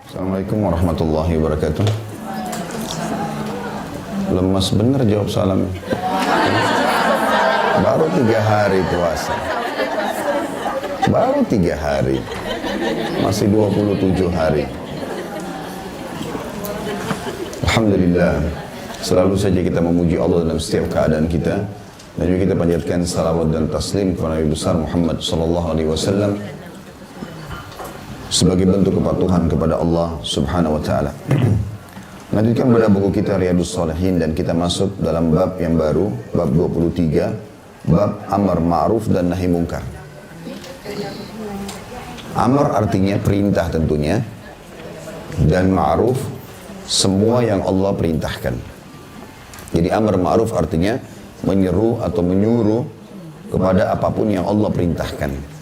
Assalamualaikum warahmatullahi wabarakatuh. Lemas bener jawab salam. Baru 3 hari puasa. Baru 3 hari. Masih 27 hari. Alhamdulillah. Selalu saja kita memuji Allah dalam setiap keadaan kita. Dan juga kita panjatkan salawat dan taslim kepada Nabi besar Muhammad sallallahu alaihi wasallam sebagai bentuk kepatuhan kepada Allah Subhanahu wa taala. Lanjutkan pada buku kita Riyadhus Shalihin dan kita masuk dalam bab yang baru, bab 23, bab amar ma'ruf dan nahi mungkar. Amar artinya perintah tentunya, dan ma'ruf semua yang Allah perintahkan. Jadi amar ma'ruf artinya menyeru atau menyuruh kepada apapun yang Allah perintahkan.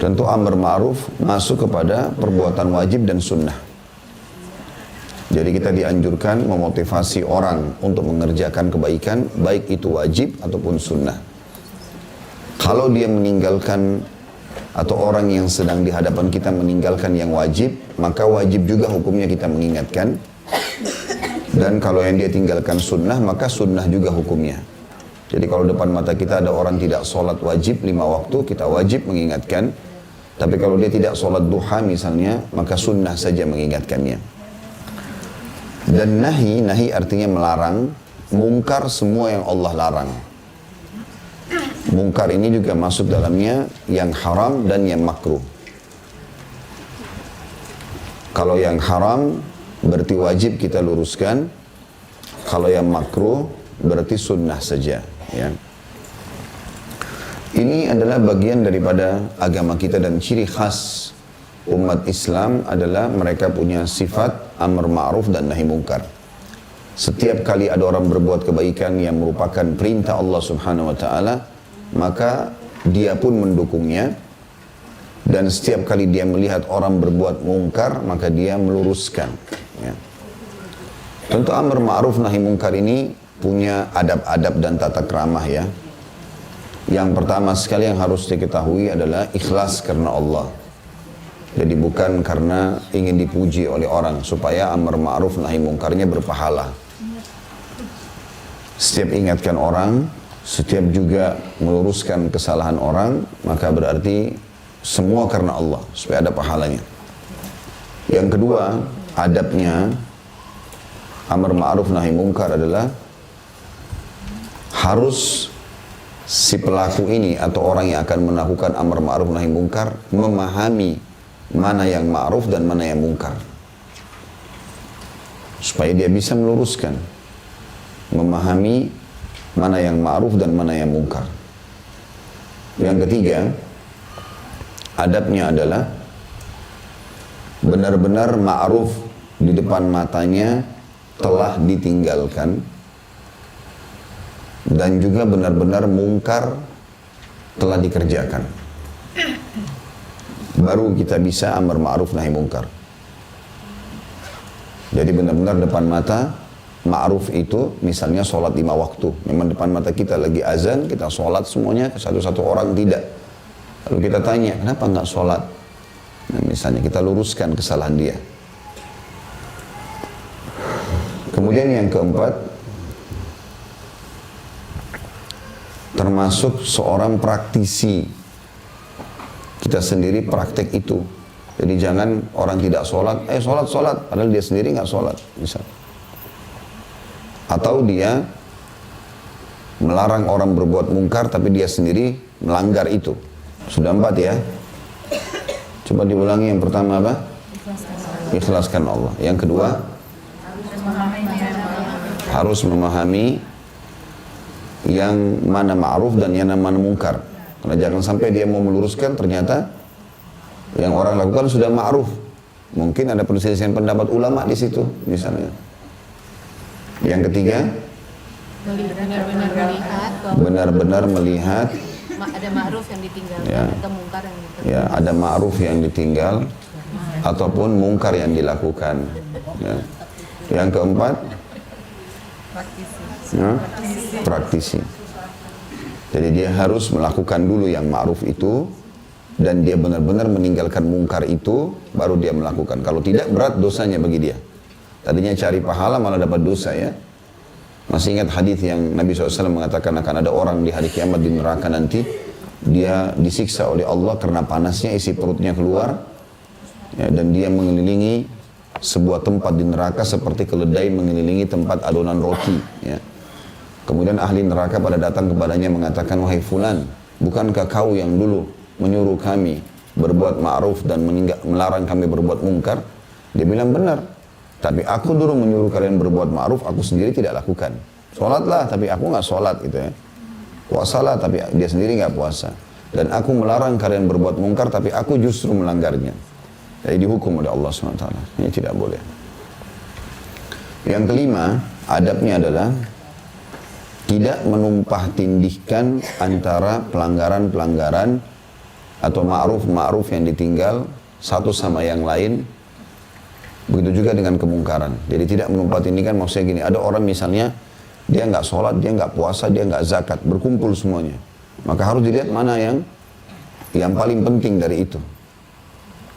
Tentu amar ma'ruf masuk kepada perbuatan wajib dan sunnah. Jadi kita dianjurkan memotivasi orang untuk mengerjakan kebaikan, baik itu wajib ataupun sunnah. Kalau dia meninggalkan atau orang yang sedang di hadapan kita meninggalkan yang wajib, maka wajib juga hukumnya kita mengingatkan. Dan kalau yang dia tinggalkan sunnah, maka sunnah juga hukumnya. Jadi kalau depan mata kita ada orang tidak sholat wajib 5 waktu, kita wajib mengingatkan. Tapi kalau dia tidak sholat duha misalnya, maka sunnah saja mengingatkannya. Dan nahi artinya melarang, mungkar semua yang Allah larang. Mungkar ini juga masuk dalamnya yang haram dan yang makruh. Kalau yang haram berarti wajib kita luruskan. Kalau yang makruh berarti sunnah saja, ya. Ini adalah bagian daripada agama kita dan ciri khas umat Islam adalah mereka punya sifat amar ma'ruf dan nahi mungkar. Setiap kali ada orang berbuat kebaikan yang merupakan perintah Allah Subhanahu wa taala, maka dia pun mendukungnya. Dan setiap kali dia melihat orang berbuat mungkar, maka dia meluruskan, ya. Tentu amar ma'ruf nahi mungkar ini punya adab-adab dan tata keramah, ya. Yang pertama sekali yang harus diketahui adalah ikhlas karena Allah. Jadi bukan karena ingin dipuji oleh orang, supaya amar ma'ruf nahi mungkarnya berpahala. Setiap ingatkan orang, setiap juga meluruskan kesalahan orang, maka berarti semua karena Allah, supaya ada pahalanya. Yang kedua, adabnya amar ma'ruf nahi mungkar adalah harus si pelaku ini atau orang yang akan melakukan amar ma'ruf nahi mungkar memahami mana yang ma'ruf dan mana yang mungkar, supaya dia bisa meluruskan, memahami mana yang ma'ruf dan mana yang mungkar. Yang ketiga, adabnya adalah benar-benar ma'ruf di depan matanya telah ditinggalkan, dan juga benar-benar mungkar telah dikerjakan. Baru kita bisa amar ma'ruf nahi mungkar. Jadi benar-benar depan mata ma'ruf itu misalnya sholat 5 waktu. Memang depan mata kita lagi azan, kita sholat semuanya, satu-satu orang tidak. Lalu kita tanya, kenapa nggak sholat? Nah, misalnya kita luruskan kesalahan dia. Kemudian yang keempat, termasuk seorang praktisi. Kita sendiri praktek itu. Jadi jangan orang tidak sholat, sholat, padahal dia sendiri nggak sholat, misal. Atau dia melarang orang berbuat mungkar, tapi dia sendiri melanggar itu. Sudah 4 ya. Coba diulangi, yang pertama apa? Ikhlaskan Allah. Yang kedua, harus memahami yang mana ma'ruf dan yang mana mungkar. Karena jangan sampai dia mau meluruskan, ternyata yang orang lakukan sudah ma'ruf. Mungkin ada perselisihan pendapat ulama di situ, misalnya. Yang ketiga, benar-benar melihat ada ma'ruf yang ditinggalkan, ya, atau mungkar yang ditinggalkan. Ya, ada ma'ruf yang ditinggal ataupun mungkar yang dilakukan, ya. Yang keempat, praktisi. Jadi dia harus melakukan dulu yang ma'ruf itu, dan dia benar-benar meninggalkan mungkar itu, baru dia melakukan. Kalau tidak, berat dosanya bagi dia. Tadinya cari pahala malah dapat dosa ya. Masih ingat hadis yang Nabi SAW mengatakan akan ada orang di hari kiamat di neraka nanti, dia disiksa oleh Allah karena panasnya isi perutnya keluar, ya, dan dia mengelilingi sebuah tempat di neraka seperti keledai mengelilingi tempat adonan roti. Ya. Kemudian ahli neraka pada datang kepadanya mengatakan, wahai fulan, bukankah kau yang dulu menyuruh kami berbuat ma'ruf dan melarang kami berbuat mungkar? Dia bilang benar, tapi aku dulu menyuruh kalian berbuat ma'ruf, aku sendiri tidak lakukan. Sholatlah, tapi aku nggak sholat gitu ya. Puasalah, tapi dia sendiri nggak puasa. Dan aku melarang kalian berbuat mungkar, tapi aku justru melanggarnya. Jadi dihukum oleh Allah SWT. Ini tidak boleh. Yang kelima, adabnya adalah tidak menumpah tindihkan antara pelanggaran-pelanggaran atau ma'ruf yang ditinggal satu sama yang lain. Begitu juga dengan kemungkaran. Jadi tidak menumpah tindihkan, maksudnya gini, ada orang misalnya dia nggak sholat, dia nggak puasa, dia nggak zakat, berkumpul semuanya. Maka harus dilihat mana yang paling penting dari itu.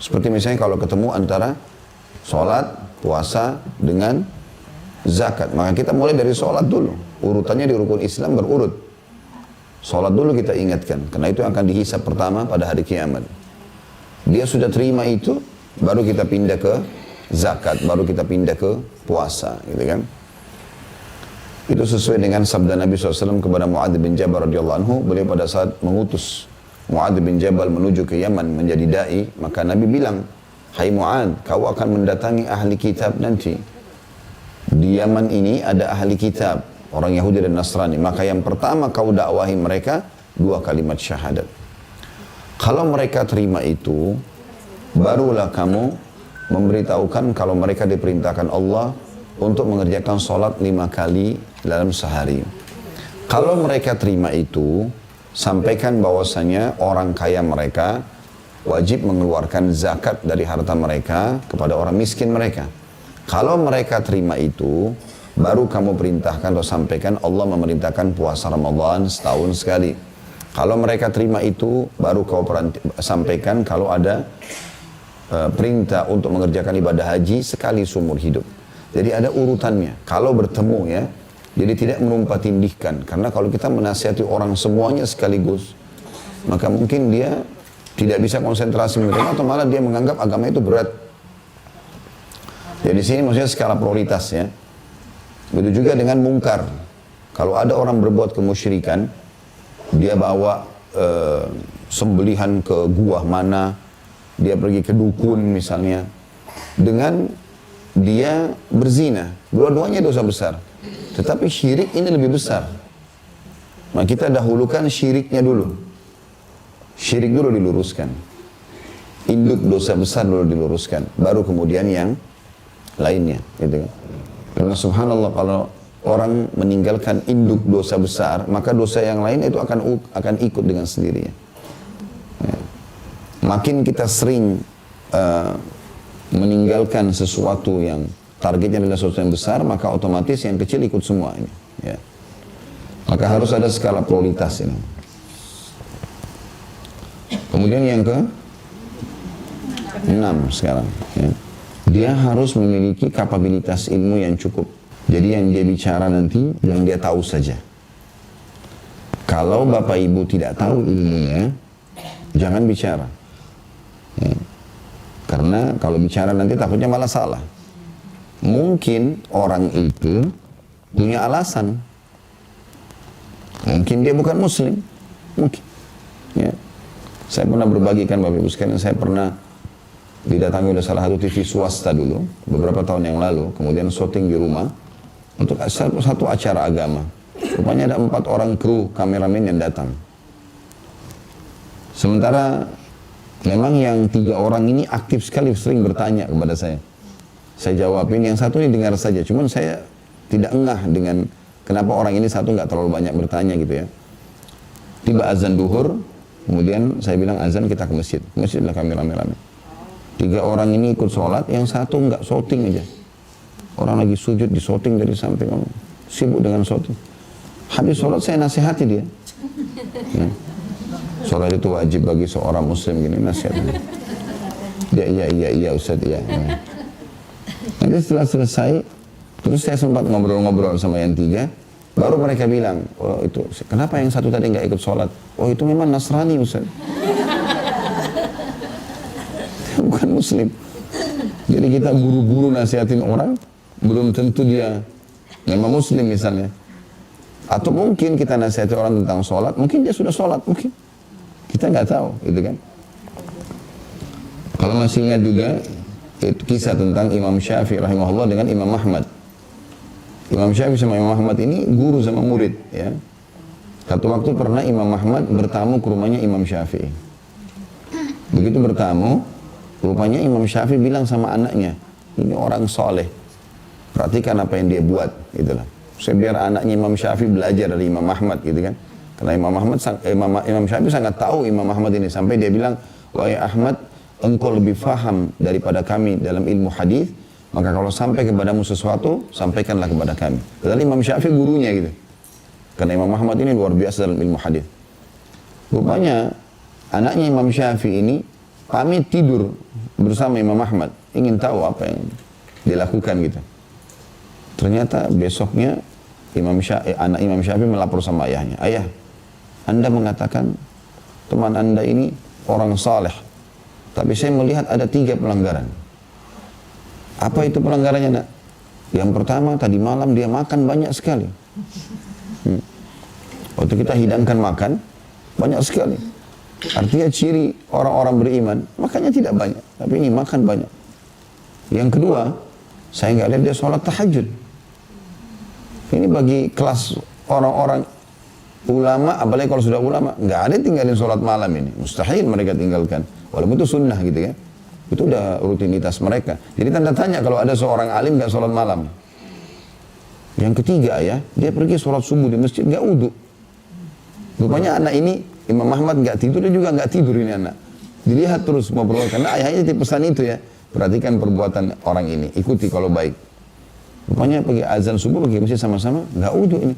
Seperti misalnya kalau ketemu antara sholat, puasa dengan zakat, maka kita mulai dari sholat dulu. Urutannya di rukun Islam berurut. Sholat dulu kita ingatkan, karena itu akan dihisab pertama pada hari kiamat. Dia sudah terima itu, baru kita pindah ke zakat, baru kita pindah ke puasa, gitu kan? Itu sesuai dengan sabda Nabi SAW kepada Mu'adz bin Jabal radhiyallahu anhu. Beliau pada saat mengutus Mu'adz bin Jabal menuju ke Yaman menjadi dai, maka Nabi bilang, hai Mu'adz, kau akan mendatangi ahli kitab nanti. Di Yaman ini ada ahli kitab, orang Yahudi dan Nasrani, maka yang pertama kau dakwahi mereka 2 kalimat syahadat. Kalau mereka terima itu, barulah kamu memberitahukan kalau mereka diperintahkan Allah untuk mengerjakan sholat 5 kali dalam sehari. Kalau mereka terima itu, sampaikan bahwasanya orang kaya mereka wajib mengeluarkan zakat dari harta mereka kepada orang miskin mereka. Kalau mereka terima itu, baru kamu perintahkan atau sampaikan Allah memerintahkan puasa Ramadan setahun sekali. Kalau mereka terima itu, baru kau sampaikan kalau ada perintah untuk mengerjakan ibadah haji sekali seumur hidup. Jadi ada urutannya. Kalau bertemu ya, jadi tidak menumpah tindihkan. Karena kalau kita menasihati orang semuanya sekaligus, maka mungkin dia tidak bisa konsentrasi menerima atau malah dia menganggap agama itu berat. Jadi sini maksudnya skala prioritas ya. Begitu juga dengan mungkar. Kalau ada orang berbuat kemusyrikan, dia bawa sembelihan ke gua mana, dia pergi ke dukun misalnya, dengan dia berzina, dua-duanya dosa besar. Tetapi syirik ini lebih besar. Nah kita dahulukan syiriknya dulu. Syirik dulu diluruskan. Induk dosa besar dulu diluruskan. Baru kemudian yang lainnya. Gitu kan. Karena subhanallah kalau orang meninggalkan induk dosa besar, maka dosa yang lain itu akan ikut dengan sendirinya. Ya. Makin kita sering meninggalkan sesuatu yang targetnya adalah sesuatu yang besar, maka otomatis yang kecil ikut semua ini. Ya. Maka harus ada skala prioritas ini. Kemudian yang ke-6 sekarang. Ya. Dia harus memiliki kapabilitas ilmu yang cukup. Jadi yang dia bicara nanti, yang dia tahu saja. Kalau bapak ibu tidak tahu ilmunya, jangan bicara. Ya. Karena kalau bicara nanti takutnya malah salah. Mungkin orang itu punya alasan. Mungkin dia bukan muslim. Mungkin. Ya. Saya pernah berbagikan Bapak Ibu sekalian, saya pernah didatangi oleh salah satu TV swasta dulu, beberapa tahun yang lalu, kemudian syuting di rumah untuk satu acara agama. Rupanya ada 4 orang kru kameramen yang datang. Sementara memang yang 3 orang ini aktif sekali, sering bertanya kepada saya. Saya jawabin, yang satu ini dengar saja, cuman saya tidak engah dengan kenapa orang ini satu nggak terlalu banyak bertanya gitu ya. Tiba azan duhur, kemudian saya bilang azan kita ke masjid. Masjid adalah kami rame-rame. 3 orang ini ikut sholat, yang satu nggak shooting aja. Orang lagi sujud di shooting dari samping, sibuk dengan shooting. Habis sholat saya nasihati dia. Ya. Sholat itu wajib bagi seorang muslim gini nasihatnya. Dia iya Ustaz iya. Nanti setelah selesai, terus saya sempat ngobrol-ngobrol sama yang tiga, baru mereka bilang, oh itu kenapa yang satu tadi nggak ikut sholat? Oh itu memang Nasrani Ustaz. Bukan muslim. Jadi kita guru-guru nasihatin orang, belum tentu dia memang muslim misalnya. Atau mungkin kita nasihatin orang tentang sholat, mungkin dia sudah sholat, mungkin. Kita nggak tahu, gitu kan. Kalau masih ingat juga, itu kisah tentang Imam Syafi'i rahimahullah dengan Imam Ahmad. Imam Syafi'i sama Imam Ahmad ini guru sama murid, ya. Satu waktu pernah Imam Ahmad bertamu ke rumahnya Imam Syafi'i. Begitu bertamu, rupanya Imam Syafi'i bilang sama anaknya, ini orang soleh, perhatikan apa yang dia buat, gitu lah. Saya biar anaknya Imam Syafi'i belajar dari Imam Ahmad, gitu kan. Karena Imam Syafi'i sangat tahu Imam Ahmad ini, sampai dia bilang, wahai Ahmad, engkau lebih faham daripada kami dalam ilmu hadis, maka kalau sampai kepadamu sesuatu, sampaikanlah kepada kami. Padahal Imam Syafi'i gurunya gitu. Karena Imam Ahmad ini luar biasa dalam ilmu hadis. Rupanya anaknya Imam Syafi'i ini pamit tidur bersama Imam Ahmad, ingin tahu apa yang dilakukan gitu. Ternyata besoknya anak Imam Syafi'i melapor sama ayahnya, ayah, Anda mengatakan teman Anda ini orang saleh, tapi saya melihat ada 3 pelanggaran. Apa itu pelanggarannya nak? Yang pertama, tadi malam dia makan banyak sekali. Waktu kita hidangkan makan, banyak sekali. Artinya ciri orang-orang beriman, makannya tidak banyak, tapi ini makan banyak. Yang kedua, saya nggak lihat dia sholat tahajud. Ini bagi kelas orang-orang ulama, apalagi kalau sudah ulama, nggak ada yang tinggalin sholat malam ini. Mustahil mereka tinggalkan. Walaupun itu sunnah gitu ya. Itu udah rutinitas mereka. Jadi tanda tanya kalau ada seorang alim nggak sholat malam. Yang ketiga ya, dia pergi sholat subuh di masjid nggak wudu. Rupanya anak ini, Imam Ahmad nggak tidur, dia juga nggak tidur ini anak. Dilihat terus mau berbuat, karena ayahnya pesan itu ya. Perhatikan perbuatan orang ini, ikuti kalau baik. Rupanya pergi azan subuh, pergi masjid sama-sama, nggak wudu ini.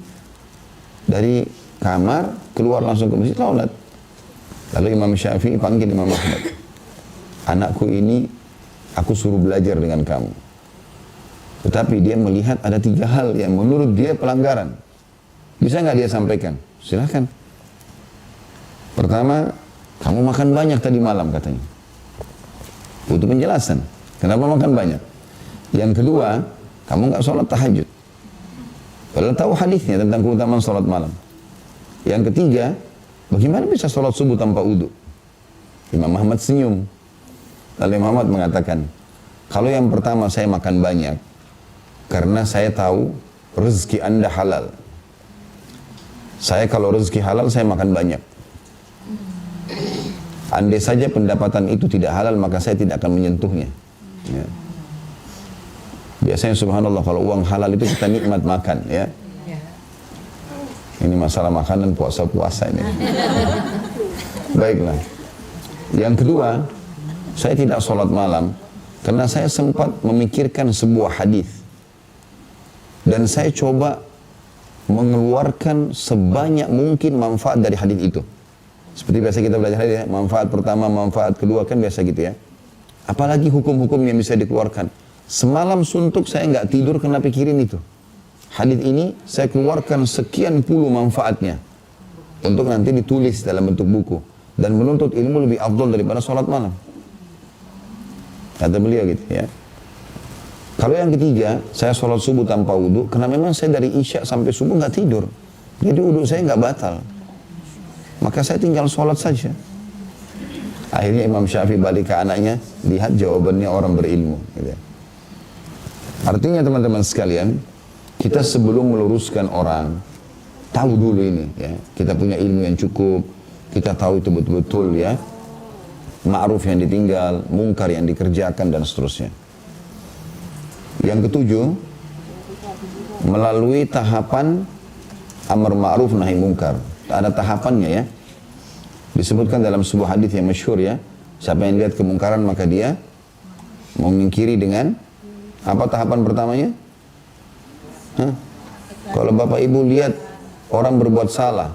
Dari kamar, keluar langsung ke masjid, sholat. Lalu Imam Syafi'i panggil Imam Ahmad. Anakku ini, aku suruh belajar dengan kamu. Tetapi dia melihat ada 3 hal yang menurut dia pelanggaran. Bisa nggak dia sampaikan? Silahkan. Pertama, kamu makan banyak tadi malam katanya. Butuh penjelasan. Kenapa makan banyak? Yang kedua, kamu nggak sholat tahajud. Padahal tahu hadisnya tentang keutamaan sholat malam. Yang ketiga, bagaimana bisa sholat subuh tanpa wudu? Imam Ahmad senyum. Lalu Imam Ahmad mengatakan, kalau yang pertama saya makan banyak, karena saya tahu rezeki Anda halal. Saya kalau rezeki halal, saya makan banyak. Andai saja pendapatan itu tidak halal, maka saya tidak akan menyentuhnya. Ya. Biasanya subhanallah, kalau uang halal itu kita nikmat makan. Ya. Ini masalah makanan puasa-puasa ini. Baiklah. Yang kedua, saya tidak sholat malam, karena saya sempat memikirkan sebuah hadis. Dan saya coba mengeluarkan sebanyak mungkin manfaat dari hadis itu. Seperti biasa kita belajar hadis ya, manfaat pertama, manfaat kedua, kan biasa gitu ya. Apalagi hukum-hukum yang bisa dikeluarkan. Semalam suntuk saya nggak tidur karena pikirin itu. Hadis ini saya keluarkan sekian puluh manfaatnya untuk nanti ditulis dalam bentuk buku dan menuntut ilmu lebih afdal daripada sholat malam. Kata beliau gitu ya. Kalau yang ketiga, saya sholat subuh tanpa wudu, karena memang saya dari isya sampai subuh nggak tidur. Jadi wudu saya nggak batal. Maka saya tinggal sholat saja. Akhirnya Imam Syafi'i balik ke anaknya, lihat jawabannya orang berilmu. Gitu. Artinya teman-teman sekalian, kita sebelum meluruskan orang, tahu dulu ini. Ya. Kita punya ilmu yang cukup, kita tahu itu betul-betul ya. Ma'ruf yang ditinggal, mungkar yang dikerjakan, dan seterusnya. Yang ketujuh, melalui tahapan amar ma'ruf nahi mungkar. Ada tahapannya ya. Disebutkan dalam sebuah hadis yang masyhur ya. Siapa yang lihat kemungkaran maka dia mengingkiri dengan apa tahapan pertamanya? Hah? Kalau bapak ibu lihat orang berbuat salah,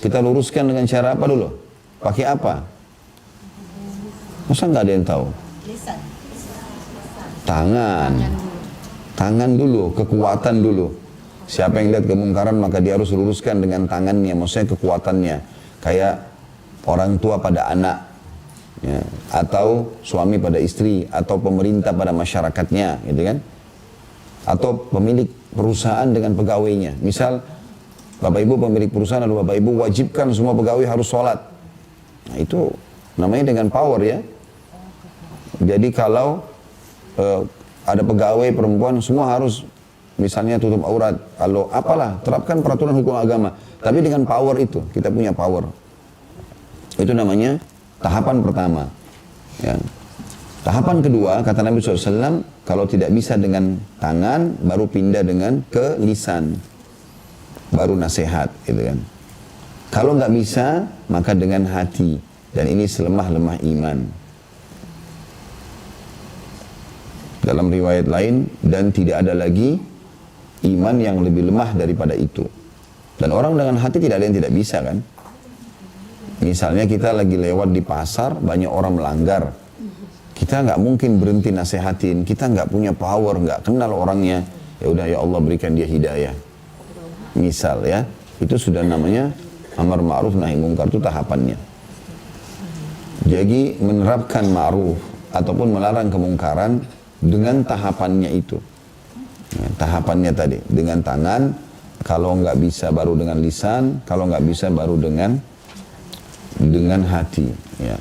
kita luruskan dengan cara apa dulu? Pakai apa? Masa nggak ada yang tahu? Lisan. Tangan. Tangan dulu, kekuatan dulu. Siapa yang lihat kemungkaran maka dia harus luruskan dengan tangannya, maksudnya kekuatannya. Kayak orang tua pada anak, ya, atau suami pada istri, atau pemerintah pada masyarakatnya, gitu kan? Atau pemilik perusahaan dengan pegawainya. Misal, Bapak Ibu pemilik perusahaan atau Bapak Ibu wajibkan semua pegawai harus sholat. Nah itu namanya dengan power ya. Jadi kalau ada pegawai perempuan semua harus misalnya tutup aurat, kalau apalah, terapkan peraturan hukum agama. Tapi dengan power itu, kita punya power. Itu namanya tahapan pertama. Ya. Tahapan kedua, kata Nabi SAW, kalau tidak bisa dengan tangan, baru pindah dengan ke lisan. Baru nasihat, gitu kan. Kalau nggak bisa, maka dengan hati. Dan ini selemah-lemah iman. Dalam riwayat lain, dan tidak ada lagi iman yang lebih lemah daripada itu. Dan orang dengan hati tidak ada yang tidak bisa kan. Misalnya kita lagi lewat di pasar, banyak orang melanggar. Kita nggak mungkin berhenti nasihatin, kita nggak punya power, nggak kenal orangnya. Ya udah ya Allah berikan dia hidayah. Misal ya, itu sudah namanya amar ma'ruf nahi mungkar, itu tahapannya. Jadi menerapkan ma'ruf ataupun melarang kemungkaran dengan tahapannya itu. Nah, tahapannya tadi, dengan tangan, kalau nggak bisa baru dengan lisan, kalau nggak bisa baru dengan hati. Ya.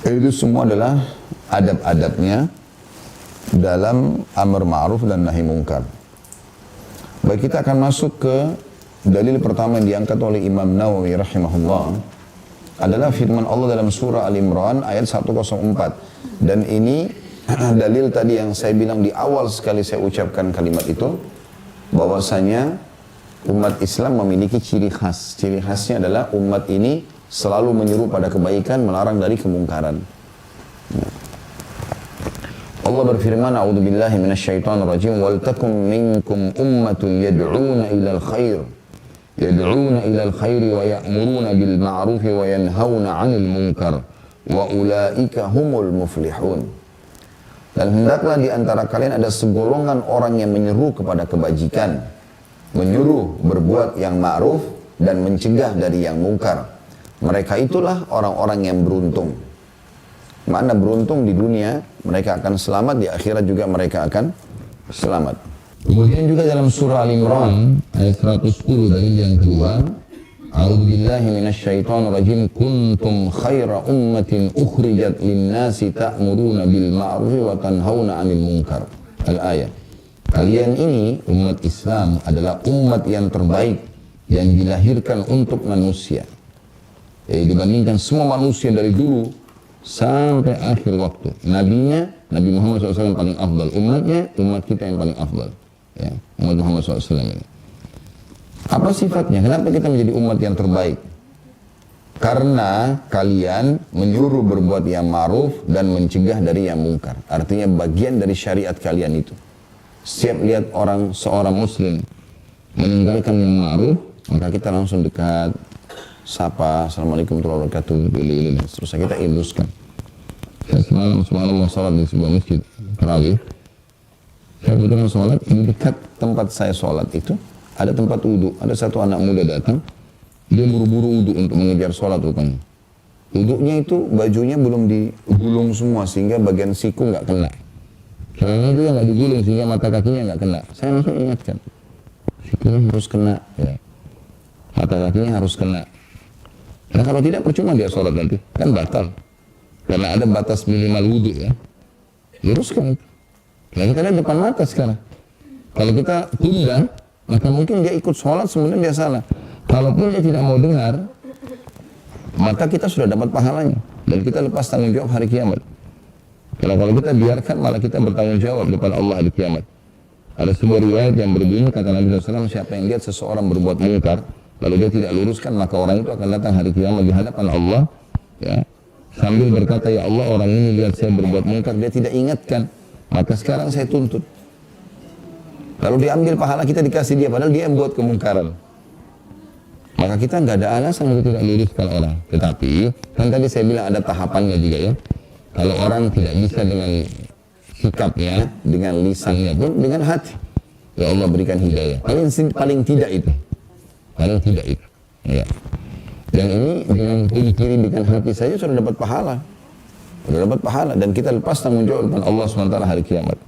Itu semua adalah adab-adabnya dalam amar ma'ruf dan nahi mungkar. Baik, kita akan masuk ke dalil pertama yang diangkat oleh Imam Nawawi rahimahullah. Adalah firman Allah dalam surah Al-Imran ayat 104. Dan ini dalil tadi yang saya bilang di awal sekali saya ucapkan kalimat itu, bahwasanya umat Islam memiliki ciri khas. Ciri khasnya adalah umat ini selalu menyeru pada kebaikan, melarang dari kemungkaran. Allah berfirman, "A'udzubillahi minasyaitonirrajim, wal takum minkum ummatun yad'una ilal khair." Yad'una ilal khairi wa ya'muruna bil ma'rufi wa yanhauna 'anil munkar wa ulaika humul muflihun. Dan hendaklah di antara kalian ada segolongan orang yang menyeru kepada kebajikan, menyuruh berbuat yang ma'ruf dan mencegah dari yang mungkar. Mereka itulah orang-orang yang beruntung. Makna beruntung di dunia, mereka akan selamat, di akhirat juga mereka akan selamat. Kemudian juga dalam surah Al-Imran ayat 110 dalil yang kedua, A'udzubillahi minasyaitonirrajim, kuntum khaira ummatin ukhrijat linnasi ta'muruna bil ma'rufi wa tanhauna 'anil munkar. Al-ayat. Kalian ini umat Islam adalah umat yang terbaik yang dilahirkan untuk manusia. Jadi dibandingkan semua manusia dari dulu sampai akhir waktu, nabinya Nabi Muhammad SAW yang paling afdal, umatnya umat kita yang paling afdal. Ya, umat Muhammad SAW ini. Apa sifatnya? Kenapa kita menjadi umat yang terbaik? Karena kalian menyuruh berbuat yang ma'ruf dan mencegah dari yang mungkar. Artinya bagian dari syariat kalian itu. Setiap lihat seorang muslim meninggalkan yang ma'ruf, maka kita langsung dekat, sapa, assalamualaikum warahmatullahi wabarakatuh, terus kita iluskan. Saya semalam subhanallah salat di sebuah masjid tarawih. Saya kebetulan sholat, di dekat tempat saya sholat itu ada tempat wudhu. Ada satu anak muda datang, dia buru-buru wudhu untuk mengejar sholat rupanya. Wudhunya itu bajunya belum digulung semua sehingga bagian siku nggak kena. Caranya juga nggak digulung sehingga mata kakinya nggak kena. Saya langsung ingatkan, sikunya harus kena, ya. Mata kakinya harus kena. Nah kalau tidak percuma dia sholat nanti, kan batal. Karena ada batas minimal wudhu ya. Luruskan itu. Nah kita lihat depan mata sekarang. Kalau kita tunda, maka mungkin dia ikut sholat sebenarnya dia salah. Kalaupun dia tidak mau dengar, maka kita sudah dapat pahalanya. Dan kita lepas tanggung jawab hari kiamat. Kalau kita biarkan, malah kita bertanggung jawab depan Allah hari kiamat. Ada sebuah riwayat yang berbunyi, kata Nabi SAW, siapa yang lihat seseorang berbuat mungkar, lalu dia tidak luruskan, maka orang itu akan datang hari kiamat di hadapan Allah, ya, sambil berkata, ya Allah, orang ini lihat saya berbuat mungkar, dia tidak ingatkan. Maka sekarang saya tuntut. Lalu diambil pahala kita dikasih dia, padahal dia yang buat kemungkaran. maka kita nggak ada alasan untuk tidak luruskan orang. Tetapi kan tadi saya bilang ada tahapannya juga ya. Kalau orang tidak bisa dengan sikapnya, dengan lisannya pun dengan hati, ya Allah berikan hidayah. Paling tidak itu, ya. Dan ini dengan kiri dengan hati saja sudah dapat pahala, dan kita lepas tanggung jawab depan Allah SWT hari kiamat.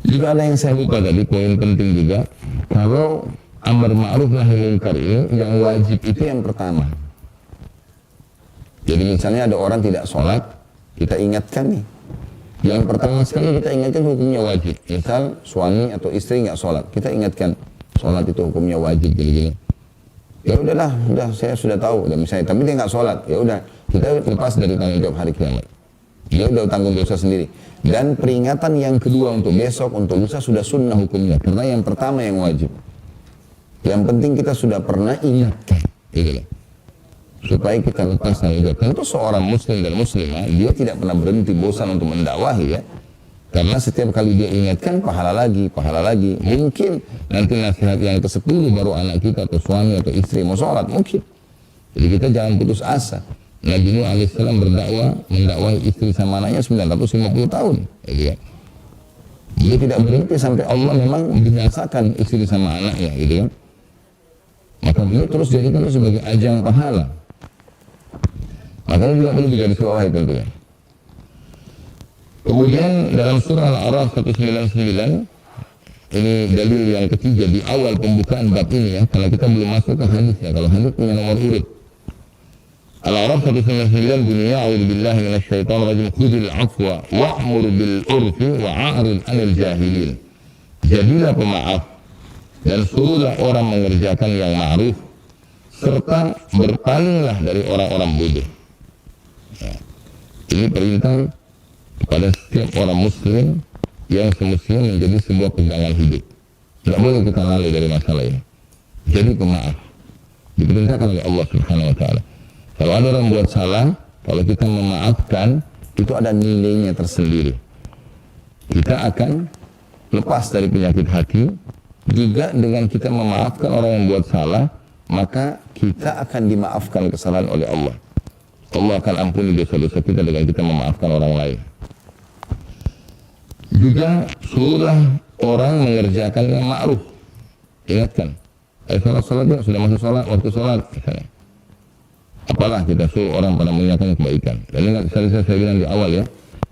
Juga ada yang saya lupa tadi, poin penting juga, kalau amar ma'ruf nahi munkar ini yang wajib itu yang pertama. Jadi misalnya ada orang tidak sholat, kita ingatkan nih. Yang pertama sekali kita ingatkan hukumnya wajib. Misal suami atau istri nggak sholat, kita ingatkan sholat itu hukumnya wajib gini-gini. Ya udahlah, saya sudah tahu. Dan misalnya, tapi dia nggak sholat, ya udah kita lepas dari tanggung jawab hari kiamat. Dia udah tanggung dosa sendiri. Dan peringatan yang kedua untuk besok, untuk lusa sudah sunnah hukumnya. Karena yang pertama yang wajib. Yang penting kita sudah pernah ingatkan, gitu loh. Supaya kita lepas tanggung jawab. Tentu seorang muslim dan muslimah, dia tidak pernah berhenti bosan untuk mendakwahi ya. Karena setiap kali dia ingatkan, pahala lagi. Mungkin nanti nasihat yang ke-10 baru anak kita atau suami atau istri mau sholat, mungkin. Jadi kita jangan putus asa. Nabi Nuh alaihissalam mendakwahi istri sama anaknya 950 tahun. Ya. Dia tidak berhenti sampai Allah memang binasakan istri sama anaknya, gitu kan. Maka beliau terus jadikan itu sebagai ajang pahala. Makanya juga perlu digarisbawahi tentunya. Kemudian dalam surah Al-A'raf 199, ini dalil yang ketiga di awal pembukaan bab ini ya, kalau kita belum masuk ke hadis ya, kalau hadis punya nomor urut. Al-A'raf 199 bunyinya a'udzubillahi minasyaitonir rajim khudhil afwa wa'mur bil urfi wa'arid 'anil jahilin. Jadilah pemaaf dan suruhlah orang mengerjakan yang ma'ruf serta berpalinglah dari orang-orang bodoh. Nah, ini perintah kepada setiap orang muslim yang semestinya menjadi sebuah pegangan hidup. Tidak boleh kita lalai dari masalah ini. Jadi pemaaf diperintahkan oleh Allah Subhanahu wa taala. Kalau ada orang buat salah, kalau kita memaafkan, itu ada nilainya tersendiri. Kita akan lepas dari penyakit hati. Juga dengan kita memaafkan orang yang buat salah, maka kita akan dimaafkan kesalahan oleh Allah. Allah akan ampuni dosa-dosa kita dengan kita memaafkan orang lain. Juga suruhlah orang mengerjakan yang ma'ruf. Ingatkan, sholat ya, sudah masuk sholat, waktu sholat misalnya. Apalah kita suruh orang pada mengerjakan kebaikan. Dan ini saya bilang di awal ya,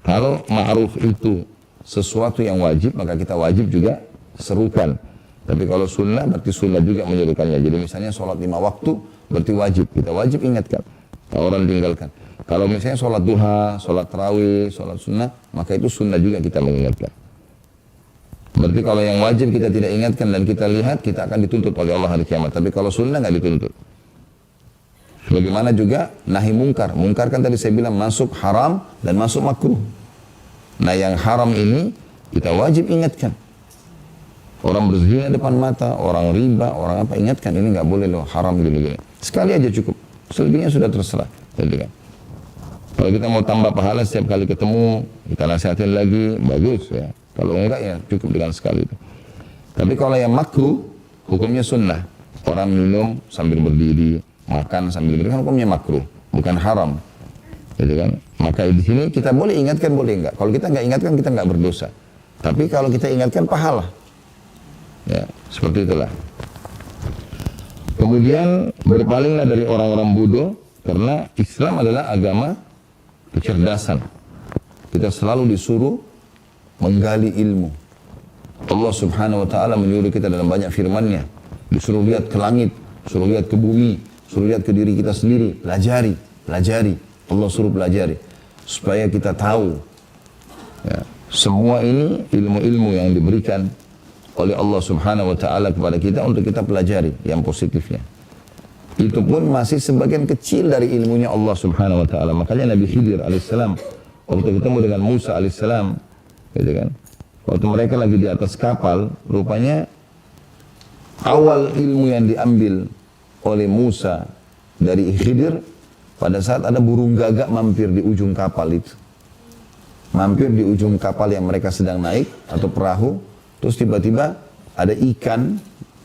kalau ma'ruf itu sesuatu yang wajib, maka kita wajib juga serukan. Tapi kalau sunnah, berarti sunnah juga menyerukannya. Jadi misalnya sholat 5 waktu, berarti wajib. Kita wajib ingatkan, kalau orang tinggalkan. Kalau misalnya sholat duha, sholat tarawih, sholat sunnah, maka itu sunnah juga kita mengingatkan. Berarti kalau yang wajib kita tidak ingatkan dan kita lihat, kita akan dituntut oleh Allah hari kiamat. Tapi kalau sunnah nggak dituntut. Sebagaimana juga nahi mungkar. Mungkar kan tadi saya bilang masuk haram dan masuk makruh. Nah yang haram ini kita wajib ingatkan. Orang berzina depan mata, orang riba, orang apa, ingatkan ini nggak boleh loh, haram gini-gini. Sekali aja cukup, selebihnya sudah terserah. Jadi kan, kalau kita mau tambah pahala setiap kali ketemu, kita nasihatin lagi, bagus ya. Kalau enggak ya cukup dengan sekali itu. Tapi kalau yang makruh, hukumnya sunnah. Orang minum sambil berdiri, makan sambil berdiri, kan hukumnya makruh, bukan haram. Jadi kan, maka di sini kita boleh ingatkan, boleh enggak. Kalau kita nggak ingatkan, kita nggak berdosa. Tapi kalau kita ingatkan, pahala. Ya, seperti itulah. Kemudian berpalinglah dari orang-orang bodoh, karena Islam adalah agama kecerdasan. Kita selalu disuruh menggali ilmu. Allah Subhanahu wa taala menyuruh kita dalam banyak firman-Nya, disuruh lihat ke langit, suruh lihat ke bumi, suruh lihat ke diri kita sendiri, pelajari. Allah suruh pelajari supaya kita tahu. Ya, semua ini ilmu-ilmu yang diberikan oleh Allah Subhanahu wa taala kepada kita untuk kita pelajari yang positifnya. Itu pun masih sebagian kecil dari ilmunya Allah Subhanahu wa taala. Makanya Nabi Khidir alaihissalam waktu ketemu dengan Musa alaihissalam, gitu kan? Waktu mereka lagi di atas kapal, rupanya awal ilmu yang diambil oleh Musa dari Khidir pada saat ada burung gagak mampir di ujung kapal itu. Mampir di ujung kapal yang mereka sedang naik atau perahu. Terus tiba-tiba ada ikan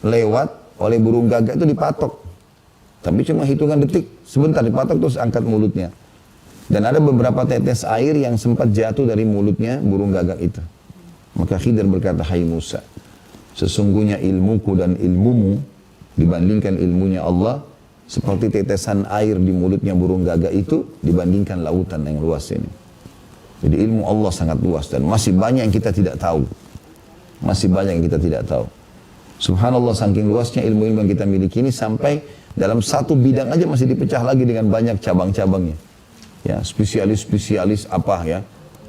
lewat oleh burung gagak itu dipatok. Tapi cuma hitungan detik, sebentar dipatok terus angkat mulutnya. Dan ada beberapa tetes air yang sempat jatuh dari mulutnya burung gagak itu. Maka Khidir berkata, hai Musa, sesungguhnya ilmuku dan ilmumu dibandingkan ilmunya Allah, seperti tetesan air di mulutnya burung gagak itu dibandingkan lautan yang luas ini. Jadi ilmu Allah sangat luas dan masih banyak yang kita tidak tahu. Masih banyak yang kita tidak tahu. Subhanallah, saking luasnya ilmu-ilmu yang kita miliki ini sampai dalam satu bidang aja masih dipecah lagi dengan banyak cabang-cabangnya. Ya, spesialis-spesialis apa ya.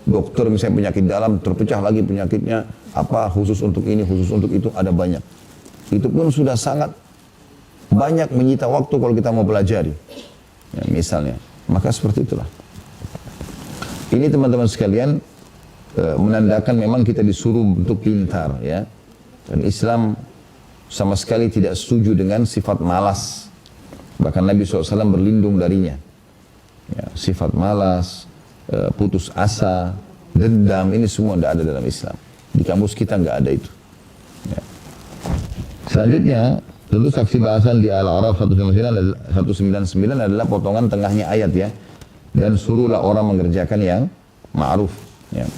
Dokter misalnya penyakit dalam terpecah lagi penyakitnya apa, khusus untuk ini, khusus untuk itu, ada banyak. Itu pun sudah sangat banyak menyita waktu kalau kita mau pelajari. Ya, misalnya, maka seperti itulah. Ini teman-teman sekalian menandakan memang kita disuruh untuk pintar ya. Dan Islam sama sekali tidak setuju dengan sifat malas. Bahkan Nabi SAW berlindung darinya. Ya, sifat malas, putus asa, dendam, ini semua tidak ada dalam Islam. Di kamus kita nggak ada itu. Ya. Selanjutnya, tentu saksi bahasan di Al-A'raf 199 adalah potongan tengahnya ayat ya. Dan suruhlah orang mengerjakan yang ma'ruf. Ya.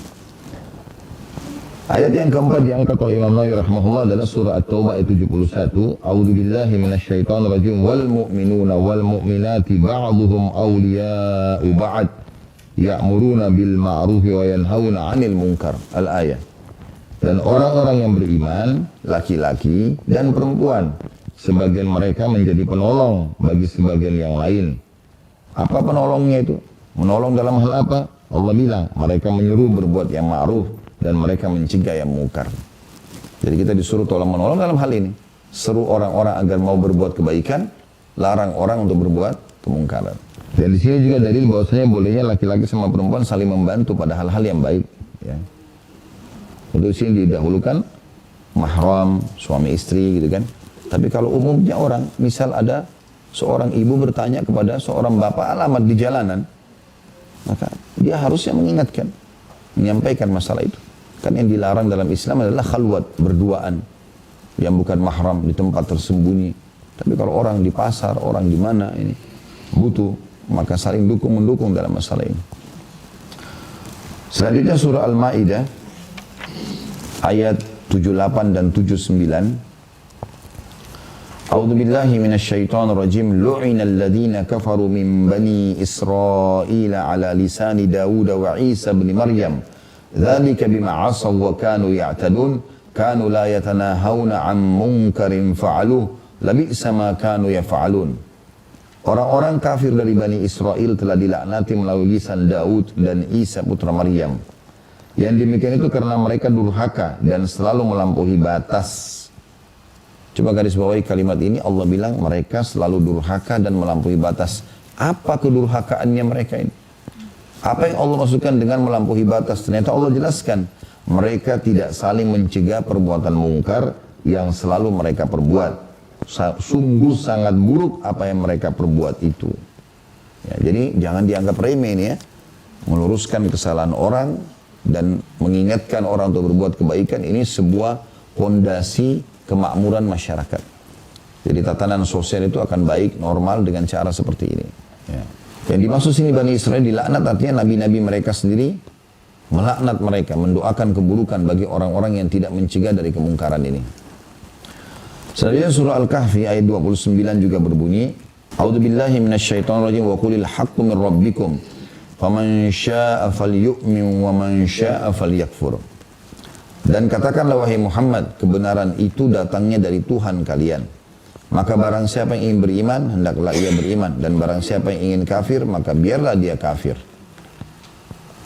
Ayat yang keempat diangkat oleh Imam Nawawi rahimahullah adalah surah At-Taubah ayat 71. A'udzu billahi minasyaitonir rajim. Wal mu'minuna wal mu'minati ba'dhuhum awliya'u ba'd ya'muruna bil ma'ruf wa yanhauna 'anil munkar. Al-ayat. Dan orang-orang yang beriman, laki-laki dan perempuan, sebagian mereka menjadi penolong bagi sebagian yang lain. Apa penolongnya itu? Menolong dalam hal apa? Allah bilang, mereka menyuruh berbuat yang ma'ruf dan mereka mencegah yang mungkar. Jadi kita disuruh tolong menolong dalam hal ini. Seru orang-orang agar mau berbuat kebaikan, larang orang untuk berbuat kemungkaran. Dan di sini juga dalil bahwasanya bolehnya laki-laki sama perempuan saling membantu pada hal-hal yang baik. Ya. Untuk sini didahulukan mahram, suami istri gitu kan. Tapi kalau umumnya orang, misal ada seorang ibu bertanya kepada seorang bapak alamat di jalanan, maka dia harusnya mengingatkan, menyampaikan masalah itu. Kan yang dilarang dalam Islam adalah khalwat, berduaan, yang bukan mahram, di tempat tersembunyi. Tapi kalau orang di pasar, orang di mana ini butuh, maka saling dukung-mendukung dalam masalah ini. Selanjutnya surah Al-Ma'idah ayat 78 dan 79. A'udzu billahi minasyaitonir rajim. Lu'inal ladzina kafaru min bani Israil ala lisani Daud wa Isa bin Maryam. Dzalika bima 'asaw wa kanu ya'tadun. Kanu la yatanahawna 'an munkarin fa'aluhu. Labi'sa ma kanu yaf'alun. Orang-orang kafir dari Bani Israel telah dilaknati melalui lisan Daud dan Isa putra Maryam. Yang demikian itu karena mereka durhaka dan selalu melampaui batas. Coba garis bawahi kalimat ini, Allah bilang mereka selalu durhaka dan melampaui batas. Apa kedurhakaannya mereka ini? Apa yang Allah maksudkan dengan melampaui batas? Ternyata Allah jelaskan, mereka tidak saling mencegah perbuatan mungkar yang selalu mereka perbuat. Sungguh sangat buruk apa yang mereka perbuat itu. Ya, jadi jangan dianggap remeh ini ya. Meluruskan kesalahan orang dan mengingatkan orang untuk berbuat kebaikan, ini sebuah fondasi kemakmuran masyarakat. Jadi tatanan sosial itu akan baik, normal dengan cara seperti ini. Ya. Yang dimaksud sini Bani Israel dilaknat artinya nabi-nabi mereka sendiri melaknat mereka, mendoakan keburukan bagi orang-orang yang tidak mencegah dari kemungkaran ini. Selanjutnya surah Al-Kahfi ayat 29 juga berbunyi, A'udzubillahi minasyaitonirrajim wa qulil haqqu min rabbikum faman syaa'a falyu'min wa man syaa'a falyakfur. Dan katakanlah wahai Muhammad, kebenaran itu datangnya dari Tuhan kalian. Maka barang siapa yang ingin beriman, hendaklah ia beriman. Dan barang siapa yang ingin kafir, maka biarlah dia kafir.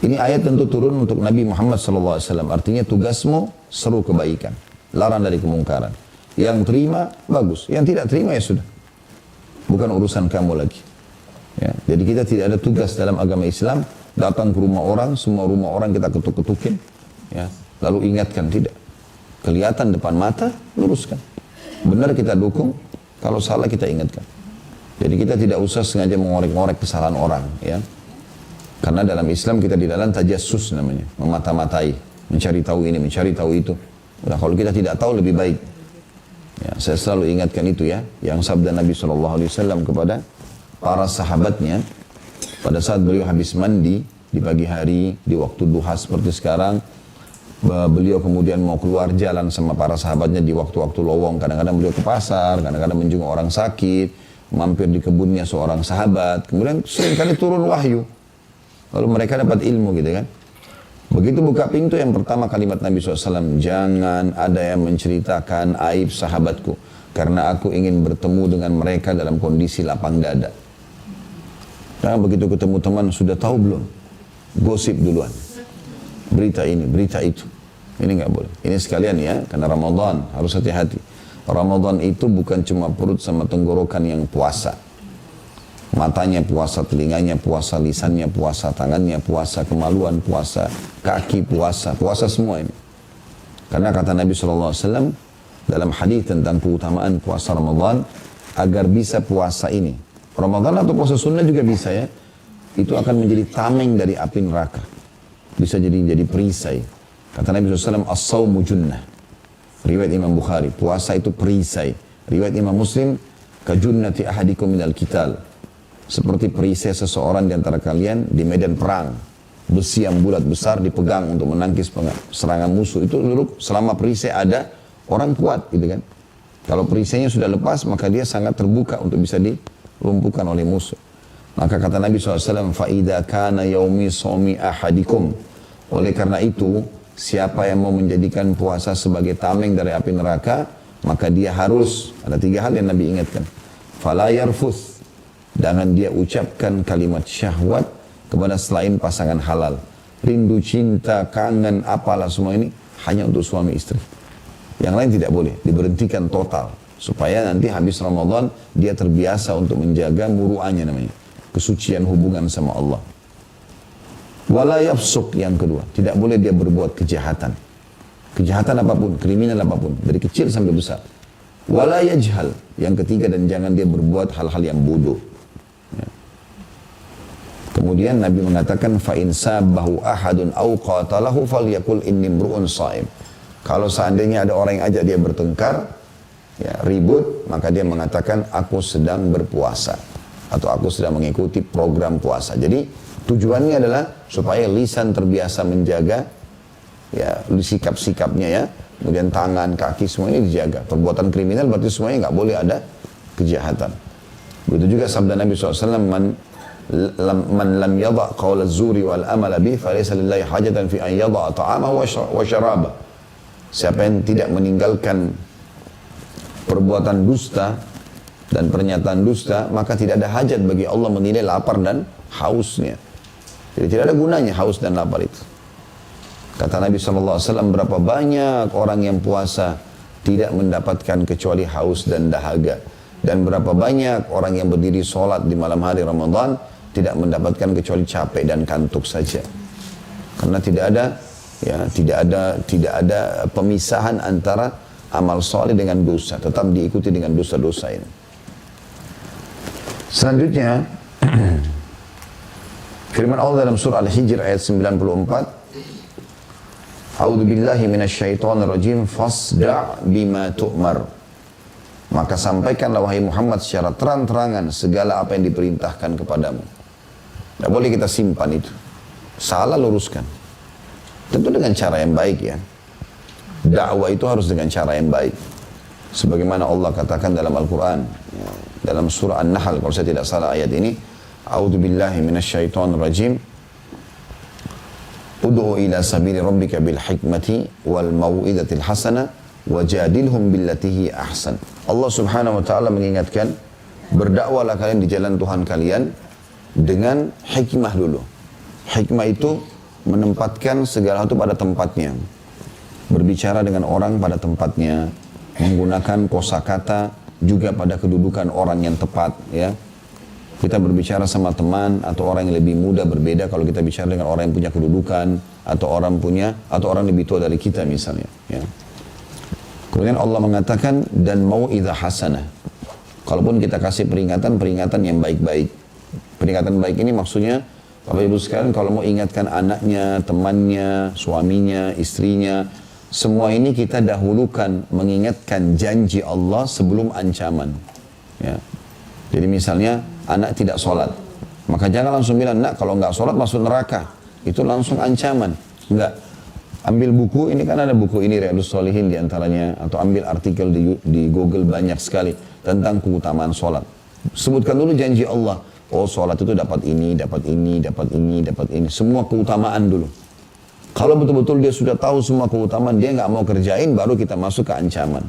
Ini ayat tentu turun untuk Nabi Muhammad SAW. Artinya tugasmu seru kebaikan, larang dari kemungkaran. Yang terima, bagus. Yang tidak terima ya sudah. Bukan urusan kamu lagi. Ya, jadi kita tidak ada tugas dalam agama Islam, datang ke rumah orang, semua rumah orang kita ketuk-ketukin. Ya. Lalu ingatkan, tidak. Kelihatan depan mata, luruskan. Benar kita dukung, kalau salah kita ingatkan. Jadi kita tidak usah sengaja mengorek-ngorek kesalahan orang. Ya. Karena dalam Islam kita di dalam tajassus namanya. Memata-matai, mencari tahu ini, mencari tahu itu. Nah, kalau kita tidak tahu lebih baik. Ya, saya selalu ingatkan itu ya, yang sabda Nabi SAW kepada para sahabatnya pada saat beliau habis mandi di pagi hari, di waktu duha seperti sekarang, beliau kemudian mau keluar jalan sama para sahabatnya di waktu-waktu lowong. Kadang-kadang beliau ke pasar, kadang-kadang menjenguk orang sakit, mampir di kebunnya seorang sahabat. Kemudian seringkali turun wahyu. Lalu mereka dapat ilmu gitu kan. Begitu buka pintu, yang pertama kalimat Nabi SAW, jangan ada yang menceritakan aib sahabatku, karena aku ingin bertemu dengan mereka dalam kondisi lapang dada. Nah, begitu ketemu teman, sudah tahu belum? Gosip duluan. Berita ini, berita itu. Ini nggak boleh. Ini sekalian ya, karena Ramadan harus hati-hati. Ramadan itu bukan cuma perut sama tenggorokan yang puasa. Matanya puasa, telinganya puasa, lisannya puasa, tangannya puasa, kemaluan puasa, kaki puasa, puasa semua ini. Karena kata Nabi SAW dalam hadis tentang keutamaan puasa Ramadan, agar bisa puasa ini, Ramadan atau puasa sunnah juga bisa ya, itu akan menjadi tameng dari api neraka. Bisa jadi perisai. Kata Nabi SAW, as-sawmu junnah. Riwayat Imam Bukhari, puasa itu perisai. Riwayat Imam Muslim, kajunnati ahadikum minal qital. Seperti perisai seseorang di antara kalian di medan perang. Besi yang bulat besar dipegang untuk menangkis serangan musuh. Itu dulu selama perisai ada, orang kuat gitu kan. Kalau perisainya sudah lepas, maka dia sangat terbuka untuk bisa dilumpuhkan oleh musuh. Maka kata Nabi SAW, فَإِذَا كَانَ يَوْمِ صَوْمِ أَحَدِكُمْ. Oleh karena itu, siapa yang mau menjadikan puasa sebagai tameng dari api neraka, maka dia harus, ada 3 hal yang Nabi ingatkan. فَلَا يَرْفُثْ. Jangan dia ucapkan kalimat syahwat kepada selain pasangan halal. Rindu, cinta, kangen, apalah semua ini hanya untuk suami istri. Yang lain tidak boleh, diberhentikan total. Supaya nanti habis Ramadan dia terbiasa untuk menjaga muru'annya namanya. Kesucian hubungan sama Allah. Wala yafsuk, yang kedua. Tidak boleh dia berbuat kejahatan. Kejahatan apapun, kriminal apapun. Dari kecil sampai besar. Wala yajhal, yang ketiga, dan jangan dia berbuat hal-hal yang bodoh. Ya. Kemudian Nabi mengatakan, فَإِنْ سَابَّهُ أَحَدٌ أَوْ قَاتَلَهُ فَلْيَقُلْ إِنِّي امْرُؤٌ صَائِمٌ. Kalau seandainya ada orang yang ajak dia bertengkar, ya, ribut, maka dia mengatakan, aku sedang berpuasa. Atau aku sedang mengikuti program puasa. Jadi tujuannya adalah supaya lisan terbiasa menjaga ya sikap-sikapnya ya. Kemudian tangan, kaki semuanya dijaga. Perbuatan kriminal berarti semuanya nggak boleh ada kejahatan. Begitu juga sabda Nabi SAW, man lam yada' qawla zuri wal amala bih falaysa lillahi hajatan fi an yada' ta'amahu wa syarabah. Siapa yang tidak meninggalkan perbuatan dusta dan pernyataan dusta, maka tidak ada hajat bagi Allah menilai lapar dan hausnya. Jadi tidak ada gunanya haus dan lapar itu. Kata Nabi SAW, berapa banyak orang yang puasa tidak mendapatkan kecuali haus dan dahaga. Dan berapa banyak orang yang berdiri sholat di malam hari Ramadan tidak mendapatkan kecuali capek dan kantuk saja. Karena tidak ada pemisahan antara amal soleh dengan dosa. Tetap diikuti dengan dosa-dosa ini. Selanjutnya, firman Allah dalam surah Al-Hijr ayat 94, A'udzu billahi minasyaitonir rajim, fasda' bima tu'mar. Maka sampaikanlah wahai Muhammad secara terang-terangan segala apa yang diperintahkan kepadamu. Tidak boleh kita simpan itu. Salah luruskan. Tentu dengan cara yang baik ya. Dakwah itu harus dengan cara yang baik. Sebagaimana Allah katakan dalam Al-Quran, dalam surah An-Nahl, kalau saya tidak salah ayat ini, A'udzu billahi minasyaitonir rajim, Ud'u ila sabili rabbika bil hikmati wal mau'izatil hasanah wajadilhum billati hi ahsan. Allah Subhanahu wa taala mengingatkan, berdakwalah kalian di jalan Tuhan kalian dengan hikmah dulu. Hikmah itu menempatkan segala sesuatu pada tempatnya. Berbicara dengan orang pada tempatnya, menggunakan kosakata juga pada kedudukan orang yang tepat ya. Kita berbicara sama teman atau orang yang lebih muda berbeda kalau kita bicara dengan orang yang punya kedudukan atau orang lebih tua dari kita misalnya ya. Kemudian Allah mengatakan dan mau'izah hasanah. Kalaupun kita kasih peringatan yang baik-baik. Peringatan baik ini maksudnya Bapak Ibu sekalian kalau mau ingatkan anaknya, temannya, suaminya, istrinya semua ini kita dahulukan mengingatkan janji Allah sebelum ancaman. Ya. Jadi misalnya anak tidak sholat, maka jangan langsung bilang, nak kalau nggak sholat masuk neraka. Itu langsung ancaman. Enggak. Ambil buku, ini kan ada buku ini Riyadhus Shalihin diantaranya, atau ambil artikel di Google banyak sekali tentang keutamaan sholat. Sebutkan dulu janji Allah. Oh sholat itu dapat ini, dapat ini, dapat ini, dapat ini. Semua keutamaan dulu. Kalau betul-betul dia sudah tahu semua keutamaan, dia nggak mau kerjain, baru kita masuk ke ancaman.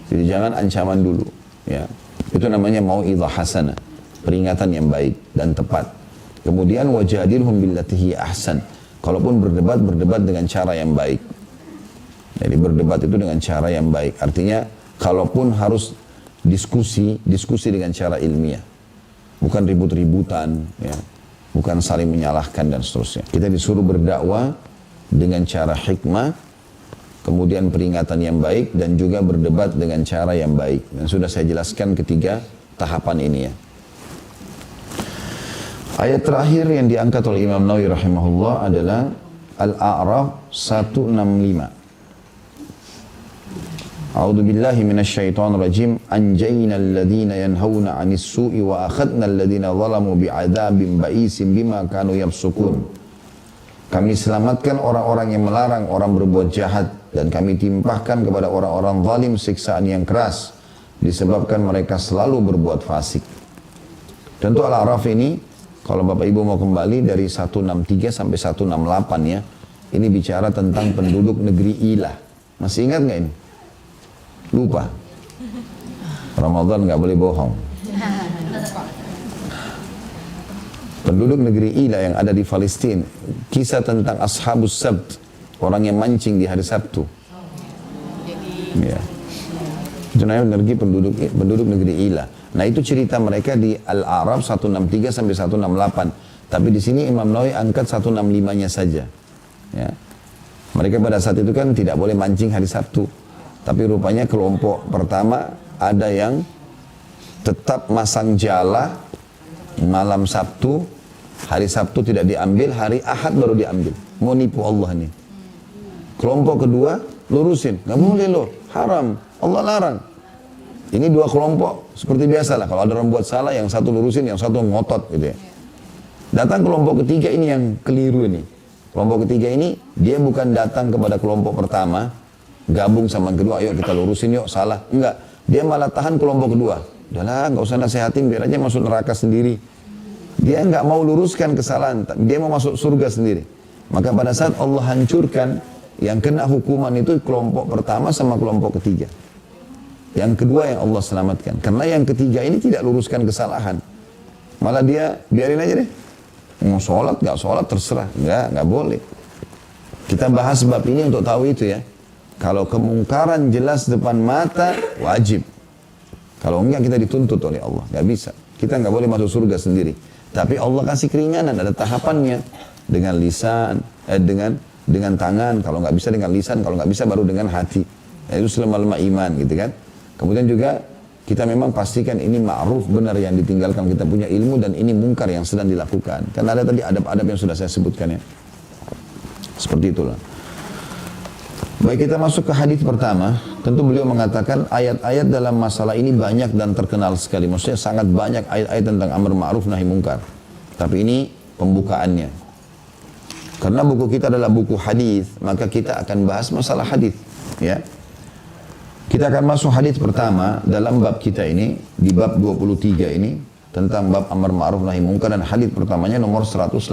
Jadi jangan ancaman dulu. Ya. Itu namanya mau'izah hasanah, peringatan yang baik dan tepat. Kemudian wajadilhum billati hiya ahsan. Kalaupun berdebat dengan cara yang baik. Jadi berdebat itu dengan cara yang baik. Artinya kalaupun harus diskusi dengan cara ilmiah. Bukan ribut-ributan, ya. Bukan saling menyalahkan dan seterusnya. Kita disuruh berdakwah dengan cara hikmah, kemudian peringatan yang baik, dan juga berdebat dengan cara yang baik. Dan sudah saya jelaskan ketiga tahapan ini ya. Ayat terakhir yang diangkat oleh Imam Nawawi rahimahullah adalah Al-A'raf 165. A'udzu billahi minasyaitonir rajim. Anjayna alladhina yanhauna 'anis su'i wa akhadna alladhina zalamu bi'adzabin ba'isin bima kanu yafsukun. Kami selamatkan orang-orang yang melarang orang berbuat jahat, dan kami timpahkan kepada orang-orang zalim siksaan yang keras disebabkan mereka selalu berbuat fasik. Tentu Al-A'raf ini, kalau Bapak Ibu mau kembali dari 163 sampai 168 ya, ini bicara tentang penduduk negeri Ilah. Masih ingat nggak ini? Lupa. Ramadan nggak boleh bohong. Penduduk negeri Ilah yang ada di Palestina, kisah tentang Ashabus Sabt, orang yang mancing di hari Sabtu. Ya. Itu namanya penduduk negeri Ilah. Nah itu cerita mereka di Al-A'raf 163 sampai 168. Tapi di sini Imam Nawawi angkat 165-nya saja. Ya. Mereka pada saat itu kan tidak boleh mancing hari Sabtu. Tapi rupanya kelompok pertama ada yang tetap masang jala malam Sabtu, hari Sabtu tidak diambil, hari Ahad baru diambil. Mau nipu Allah nih. Kelompok kedua lurusin, nggak boleh loh, haram, Allah larang. Ini dua kelompok seperti biasa lah. Kalau ada orang buat salah, yang satu lurusin, yang satu ngotot gitu ya. Datang kelompok ketiga ini yang keliru ini. Kelompok ketiga ini dia bukan datang kepada kelompok pertama, gabung sama yang kedua, ayo kita lurusin yuk, salah. Enggak, dia malah tahan kelompok kedua. Udahlah, nggak usah nasihatin, biar aja masuk neraka sendiri. Dia nggak mau luruskan kesalahan, dia mau masuk surga sendiri. Maka pada saat Allah hancurkan, yang kena hukuman itu kelompok pertama sama kelompok ketiga. Yang kedua yang Allah selamatkan. Karena yang ketiga ini tidak luruskan kesalahan. Malah dia biarin aja deh. Mau sholat, nggak sholat terserah. Nggak boleh. Kita bahas bab ini untuk tahu itu ya. Kalau kemungkaran jelas depan mata, wajib. Kalau enggak kita dituntut oleh Allah. Nggak bisa. Kita nggak boleh masuk surga sendiri. Tapi Allah kasih keringanan, ada tahapannya. Dengan lisan, dengan tangan. Kalau nggak bisa dengan lisan, kalau nggak bisa baru dengan hati. Nah, itu selama-lama iman gitu kan. Kemudian juga kita memang pastikan ini ma'ruf benar yang ditinggalkan, kita punya ilmu, dan ini mungkar yang sedang dilakukan. Karena ada tadi adab-adab yang sudah saya sebutkan ya. Seperti itulah. Baik, kita masuk ke hadis pertama. Tentu beliau mengatakan ayat-ayat dalam masalah ini banyak dan terkenal sekali. Maksudnya sangat banyak ayat-ayat tentang amar ma'ruf nahi mungkar. Tapi ini pembukaannya. Karena buku kita adalah buku hadis, maka kita akan bahas masalah hadis ya. Kita akan masuk hadis pertama dalam bab kita ini, di bab 23 ini, tentang bab amar ma'ruf nahi mungkar, dan hadis pertamanya nomor 189.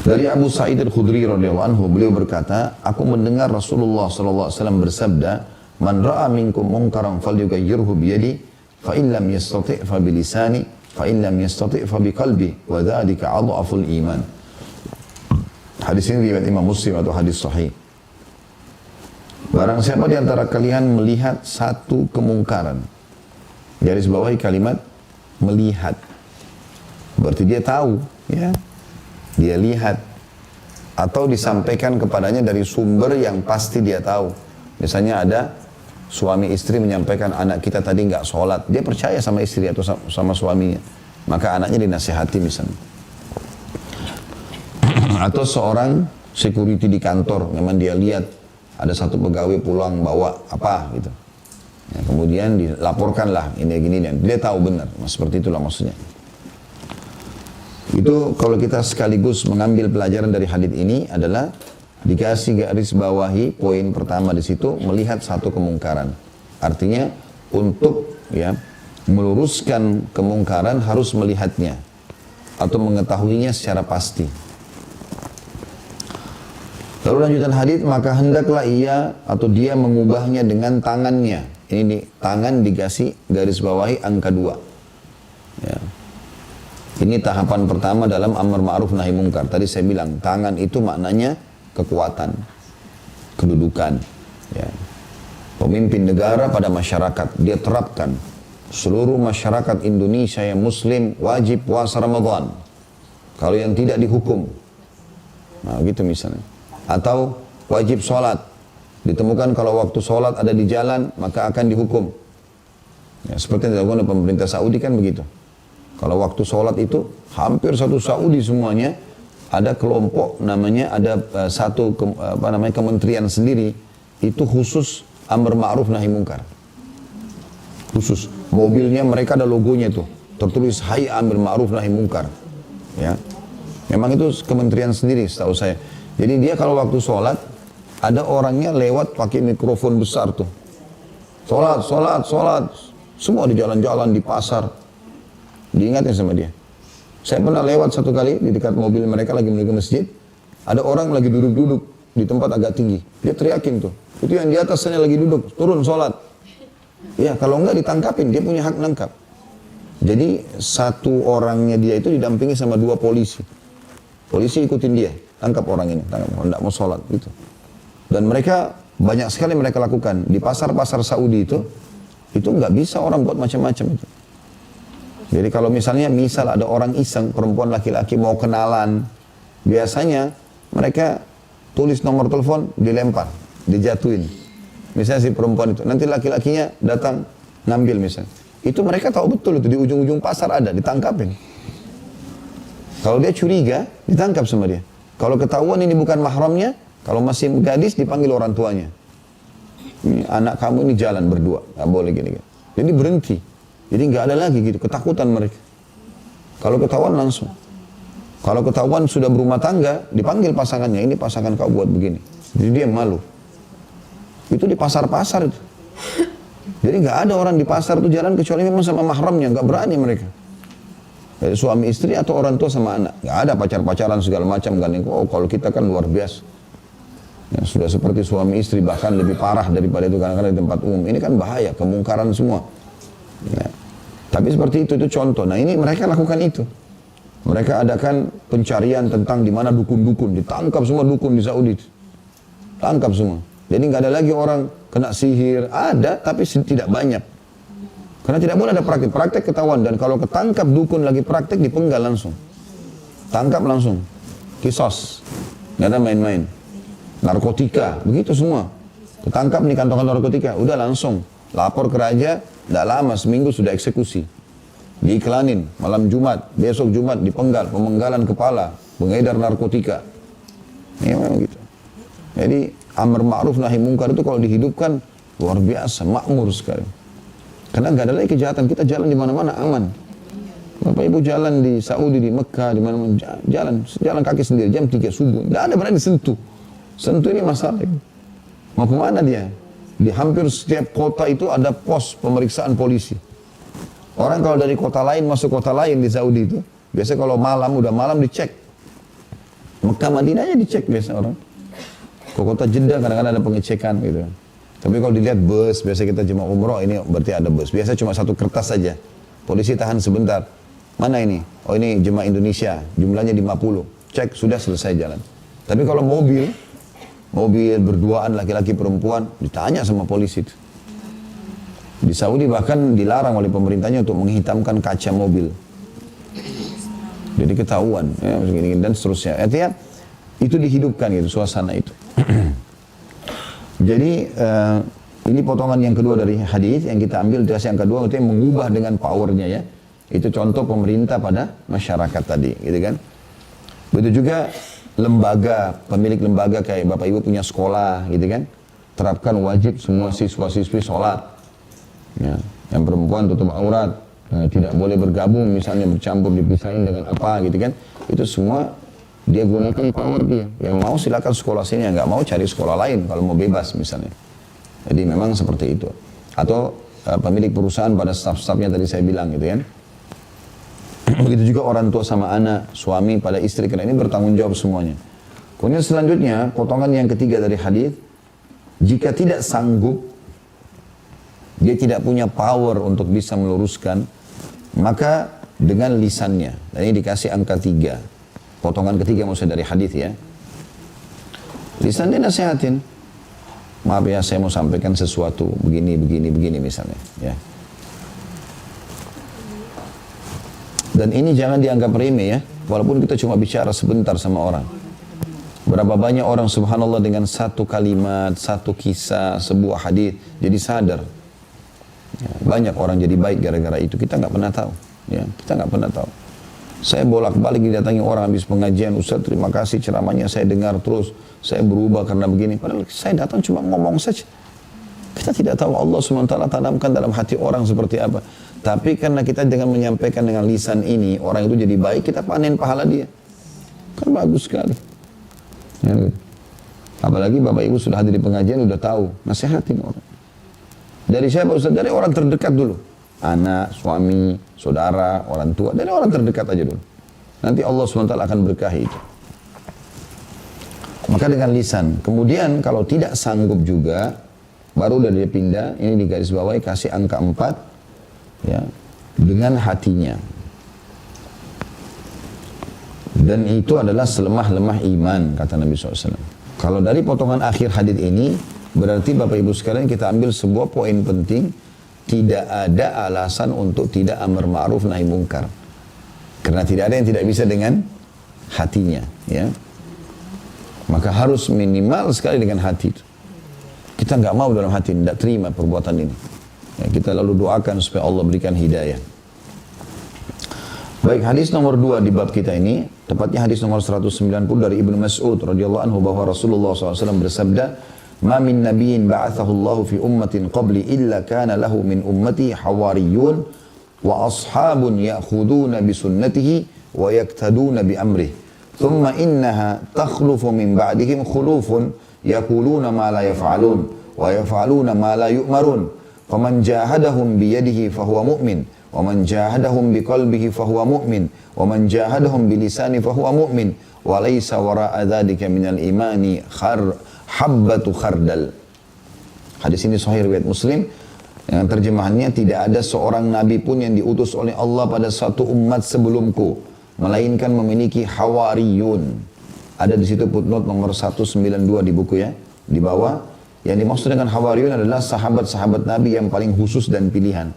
Dari Abu Sa'id Al-Khudri radhiyallahu anhu, beliau berkata, aku mendengar Rasulullah sallallahu alaihi wasallam bersabda, "Man ra'a minkum munkaran falyughayyirhu bi yadi, fa in lam yastati' fa bi lisani, fa in lam yastati' fa bi qalbi, wa dzalika adhaful iman." Hadis ini riwayat Imam Muslim atau hadis sahih. Barang siapa di antara kalian melihat satu kemungkaran, garis bawahi kalimat melihat, berarti dia tahu ya, dia lihat, atau disampaikan kepadanya dari sumber yang pasti dia tahu. Misalnya ada suami istri menyampaikan, anak kita tadi nggak sholat, dia percaya sama istri atau sama suaminya, maka anaknya dinasihati misalnya. Atau seorang security di kantor, memang dia lihat ada satu pegawai pulang bawa apa gitu. Ya, kemudian dilaporkanlah ini gini dan dia tahu benar, seperti itulah maksudnya. Itu kalau kita sekaligus mengambil pelajaran dari hadits ini adalah dikasih garis bawahi poin pertama di situ, melihat satu kemungkaran. Artinya untuk ya meluruskan kemungkaran harus melihatnya atau mengetahuinya secara pasti. Lalu lanjutan hadis, maka hendaklah ia atau dia mengubahnya dengan tangannya. Ini tangan dikasih garis bawahi angka 2. Ya. Ini tahapan pertama dalam amar ma'ruf nahi mungkar. Tadi saya bilang tangan itu maknanya kekuatan, kedudukan. Ya. Pemimpin negara pada masyarakat dia terapkan seluruh masyarakat Indonesia yang Muslim wajib puasa Ramadan. Kalau yang tidak dihukum. Nah gitu misalnya. Atau wajib sholat. Ditemukan kalau waktu sholat ada di jalan, maka akan dihukum. Ya, seperti yang dilakukan oleh pemerintah Saudi kan begitu. Kalau waktu sholat itu, hampir satu Saudi semuanya, ada kelompok namanya, ada kementerian sendiri, itu khusus amar ma'ruf nahi mungkar. Khusus. Mobilnya mereka ada logonya tuh. Tertulis, hai amar ma'ruf nahi mungkar. Ya. Memang itu kementerian sendiri setahu saya. Jadi dia kalau waktu sholat, ada orangnya lewat pakai mikrofon besar tuh. Sholat, sholat, sholat. Semua di jalan-jalan, di pasar. Diingatin sama dia. Saya pernah lewat satu kali di dekat mobil mereka lagi menuju masjid. Ada orang lagi duduk-duduk di tempat agak tinggi. Dia teriakin tuh. Itu yang di atasnya lagi duduk, turun sholat. Ya kalau enggak ditangkapin, dia punya hak nangkap. Jadi satu orangnya dia itu didampingi sama 2 polisi. Polisi ikutin dia. Tangkap orang ini, tangkap, tidak mau sholat gitu. Dan mereka banyak sekali mereka lakukan di pasar-pasar Saudi itu nggak bisa orang buat macam-macam itu. Jadi kalau misalnya ada orang iseng perempuan laki-laki mau kenalan, biasanya mereka tulis nomor telepon dilempar, dijatuhin. Misalnya si perempuan itu, nanti laki-lakinya datang ngambil misalnya. Itu mereka tahu betul itu di ujung-ujung pasar ada, ditangkapin. Kalau dia curiga, ditangkap sama dia. Kalau ketahuan ini bukan mahramnya, kalau masih gadis dipanggil orang tuanya. Ini, anak kamu ini jalan berdua, nggak boleh gini. Jadi berhenti. Jadi nggak ada lagi gitu, ketakutan mereka. Kalau ketahuan langsung. Kalau ketahuan sudah berumah tangga, dipanggil pasangannya, ini pasangan kau buat begini. Jadi dia malu. Itu di pasar-pasar itu. Jadi nggak ada orang di pasar itu jalan kecuali memang sama mahramnya, nggak berani mereka. Jadi suami istri atau orang tua sama anak. Nggak ada pacar-pacaran segala macam kan. Oh kalau kita kan luar biasa. Ya, sudah seperti suami istri bahkan lebih parah daripada itu kadang-kadang di tempat umum. Ini kan bahaya, kemungkaran semua. Ya. Tapi seperti itu contoh. Nah ini mereka lakukan itu. Mereka adakan pencarian tentang di mana dukun-dukun. Ditangkap semua dukun di Saudi. Tangkap semua. Jadi nggak ada lagi orang kena sihir. Ada tapi tidak banyak. Karena tidak boleh ada praktek ketahuan. Dan kalau ketangkap dukun lagi praktek, dipenggal langsung. Tangkap langsung. Kisos. Nggak ada main-main. Narkotika, begitu semua. Ketangkap nih kantong narkotika, udah langsung. Lapor ke raja, tidak lama, seminggu sudah eksekusi. Diiklanin, malam Jumat, besok Jumat dipenggal, pemenggalan kepala, pengedar narkotika. Ini memang gitu. Jadi, amar ma'ruf nahi mungkar itu kalau dihidupkan, luar biasa, makmur sekali. Karena nggak ada lagi kejahatan, kita jalan di mana-mana aman. Bapak Ibu jalan di Saudi, di Mekah, di mana-mana jalan kaki sendiri jam 3 subuh, nggak ada berani sentuh. Sentuh ini masalah. Mau kemana dia? Di hampir setiap kota itu ada pos pemeriksaan polisi. Orang kalau dari kota lain masuk kota lain di Saudi itu, biasanya kalau udah malam dicek. Mekah Madinahnya dicek biasa orang. Ke kota Jeddah kadang-kadang ada pengecekan gitu. Tapi kalau dilihat bus, biasa kita jemaah umroh, ini berarti ada bus. Biasa cuma satu kertas saja. Polisi tahan sebentar. Mana ini? Oh ini jemaah Indonesia, jumlahnya 50. Cek, sudah selesai jalan. Tapi kalau mobil berduaan laki-laki perempuan, ditanya sama polisi itu. Di Saudi bahkan dilarang oleh pemerintahnya untuk menghitamkan kaca mobil. Jadi ketahuan, ya, dan seterusnya. Artinya itu dihidupkan gitu, suasana itu. Jadi ini potongan yang kedua dari hadis yang kita ambil. Jelas yang kedua itu yang mengubah dengan powernya ya. Itu contoh pemerintah pada masyarakat tadi, gitu kan. Begitu juga lembaga, pemilik lembaga kayak Bapak Ibu punya sekolah gitu kan, terapkan wajib semua siswa-siswi sholat. Ya. Yang perempuan tutup aurat, tidak boleh bergabung misalnya bercampur dipisahin dengan apa gitu kan. Itu semua dia gunakan power dia. Yang mau silakan sekolah sini, yang nggak mau cari sekolah lain kalau mau bebas misalnya. Jadi memang seperti itu. Atau pemilik perusahaan pada staf-stafnya tadi saya bilang gitu kan. Begitu juga orang tua sama anak, suami pada istri, karena ini bertanggung jawab semuanya. Kemudian selanjutnya, potongan yang ketiga dari hadis, jika tidak sanggup, dia tidak punya power untuk bisa meluruskan, maka dengan lisannya. Dan ini dikasih angka 3. Potongan ketiga maksudnya dari hadis ya. Lisan dia nasihatin. Maaf ya, saya mau sampaikan sesuatu begini misalnya ya. Dan ini jangan dianggap remeh ya, walaupun kita cuma bicara sebentar sama orang. Berapa banyak orang subhanallah dengan satu kalimat, satu kisah, sebuah hadis jadi sadar. Ya, banyak orang jadi baik gara-gara itu, kita nggak pernah tahu. Ya, kita nggak pernah tahu. Saya bolak-balik didatangi orang habis pengajian, Ustaz terima kasih ceramahnya, saya dengar terus, saya berubah karena begini. Padahal saya datang cuma ngomong saja. Kita tidak tahu Allah SWT tanamkan dalam hati orang seperti apa. Tapi karena kita dengan menyampaikan dengan lisan ini, orang itu jadi baik, kita panen pahala dia. Kan bagus sekali. Ya, gitu. Apalagi Bapak Ibu sudah hadir di pengajian, udah tahu, nasihatin orang. Dari siapa Ustaz? Dari orang terdekat dulu. Anak, suami, saudara, orang tua. Dari orang terdekat aja dulu. Nanti Allah SWT akan berkahi itu. Maka dengan lisan. Kemudian kalau tidak sanggup juga, baru dari dia pindah, ini di garis bawahi kasih angka 4. Ya, dengan hatinya. Dan itu adalah selemah-lemah iman, kata Nabi SAW. Kalau dari potongan akhir hadis ini, berarti Bapak Ibu sekalian kita ambil sebuah poin penting, tidak ada alasan untuk tidak amar ma'ruf nahi mungkar. Karena tidak ada yang tidak bisa dengan hatinya. Ya. Maka harus minimal sekali dengan hati itu. Kita nggak mau dalam hati, tidak terima perbuatan ini. Ya, kita lalu doakan supaya Allah berikan hidayah. Baik, hadis nomor 2 di bab kita ini, tepatnya hadis nomor 190 dari Ibnu Mas'ud radhiyallahu anhu bahwa Rasulullah SAW bersabda, "Ma min nabiyyin ba'athahu Allah fi ummatin qabli illa kana lahu min ummati hawariyun wa ashabun ya'khuduna bi sunnatihi wa yaktaduna bi amrihi. Thumma innaha takhlufu min ba'dihim khulufun yaquluna ma la yaf'alun wa yaf'aluna ma la yu'marun. Faman jahadahum biyadihi fahuwa mu'min, wa man jahadahum biqalbihi fahuwa mu'min, wa man jahadahum bilisani fahuwa mu'min, wa laysa wara'a dzalika minal imani habbatu khardal." Hadis ini sahih riwayat Muslim. Yang terjemahannya, tidak ada seorang nabi pun yang diutus oleh Allah pada satu umat sebelumku, melainkan memiliki hawariyun. Ada di situ footnote nomor 192 di buku ya, di bawah. Yang dimaksud dengan hawariyun adalah sahabat-sahabat Nabi yang paling khusus dan pilihan.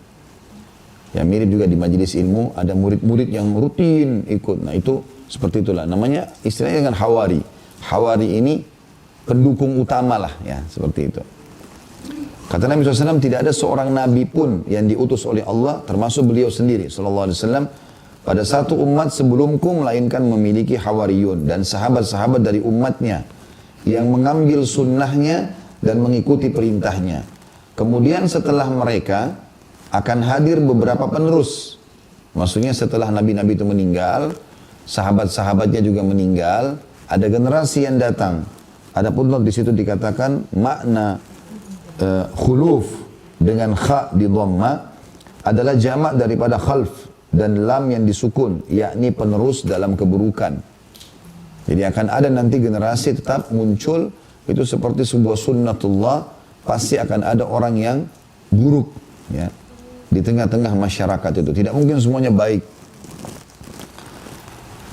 Yang mirip juga di majelis ilmu, ada murid-murid yang rutin ikut. Nah itu seperti itulah. Namanya istilahnya dengan hawari. Hawari ini pendukung utama lah ya, seperti itu. Kata Nabi SAW, tidak ada seorang Nabi pun yang diutus oleh Allah, termasuk beliau sendiri SAW, pada satu umat sebelumku, melainkan memiliki hawariyun dan sahabat-sahabat dari umatnya yang mengambil sunnahnya dan mengikuti perintahnya. Kemudian setelah mereka akan hadir beberapa penerus. Maksudnya setelah nabi-nabi itu meninggal, sahabat-sahabatnya juga meninggal, ada generasi yang datang. Adapun di situ dikatakan makna khuluf dengan kha di dhamma adalah jamak daripada khalf dan lam yang disukun, yakni penerus dalam keburukan. Jadi akan ada nanti generasi tetap muncul. Itu seperti sebuah sunnatullah, pasti akan ada orang yang buruk ya, di tengah-tengah masyarakat itu. Tidak mungkin semuanya baik.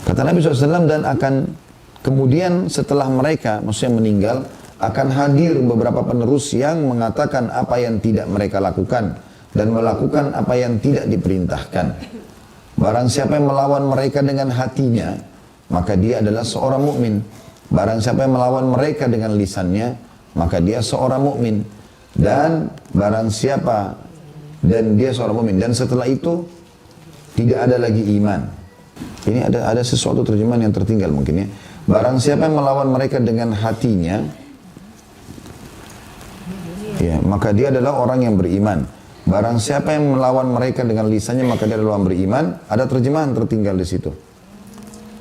Kata Nabi SAW, dan akan kemudian setelah mereka, maksudnya meninggal, akan hadir beberapa penerus yang mengatakan apa yang tidak mereka lakukan dan melakukan apa yang tidak diperintahkan. Barang siapa yang melawan mereka dengan hatinya, maka dia adalah seorang mukmin. Barang siapa yang melawan mereka dengan lisannya, maka dia seorang mukmin. Dan barang siapa dan dia seorang mukmin, dan setelah itu tidak ada lagi iman. Ini ada sesuatu terjemahan yang tertinggal mungkin ya. Barang siapa yang melawan mereka dengan hatinya, ya, maka dia adalah orang yang beriman. Barang siapa yang melawan mereka dengan lisannya, maka dia adalah orang beriman. Ada terjemahan tertinggal di situ.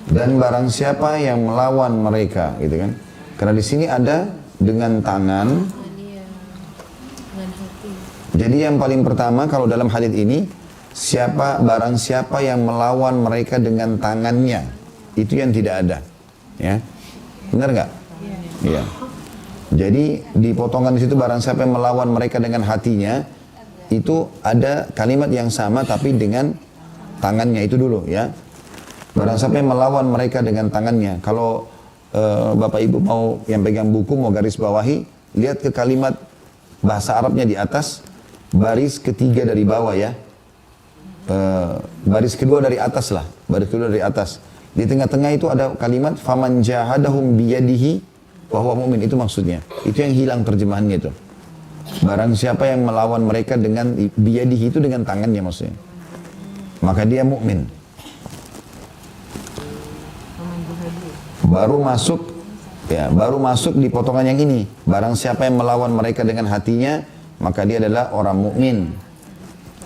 Dan barang siapa yang melawan mereka, gitu kan? Karena di sini ada dengan tangan. Dengan hati. Jadi yang paling pertama kalau dalam hadis ini, barang siapa yang melawan mereka dengan tangannya, itu yang tidak ada. Ya, benar nggak? Iya. Jadi di potongan di situ barang siapa yang melawan mereka dengan hatinya, itu ada kalimat yang sama tapi dengan tangannya itu dulu ya. Barang siapa yang melawan mereka dengan tangannya. Kalau Bapak Ibu mau yang pegang buku mau garis bawahi, lihat ke kalimat bahasa Arabnya di atas, baris ketiga dari bawah ya. Baris kedua dari atas lah, baris kedua dari atas. Di tengah-tengah itu ada kalimat faman jahadahum biyadihi wa huwa mu'min, itu maksudnya. Itu yang hilang terjemahannya itu. Barang siapa yang melawan mereka dengan biyadihi itu dengan tangannya maksudnya, maka dia mukmin. Baru masuk di potongan yang ini. Barang siapa yang melawan mereka dengan hatinya, maka dia adalah orang mukmin.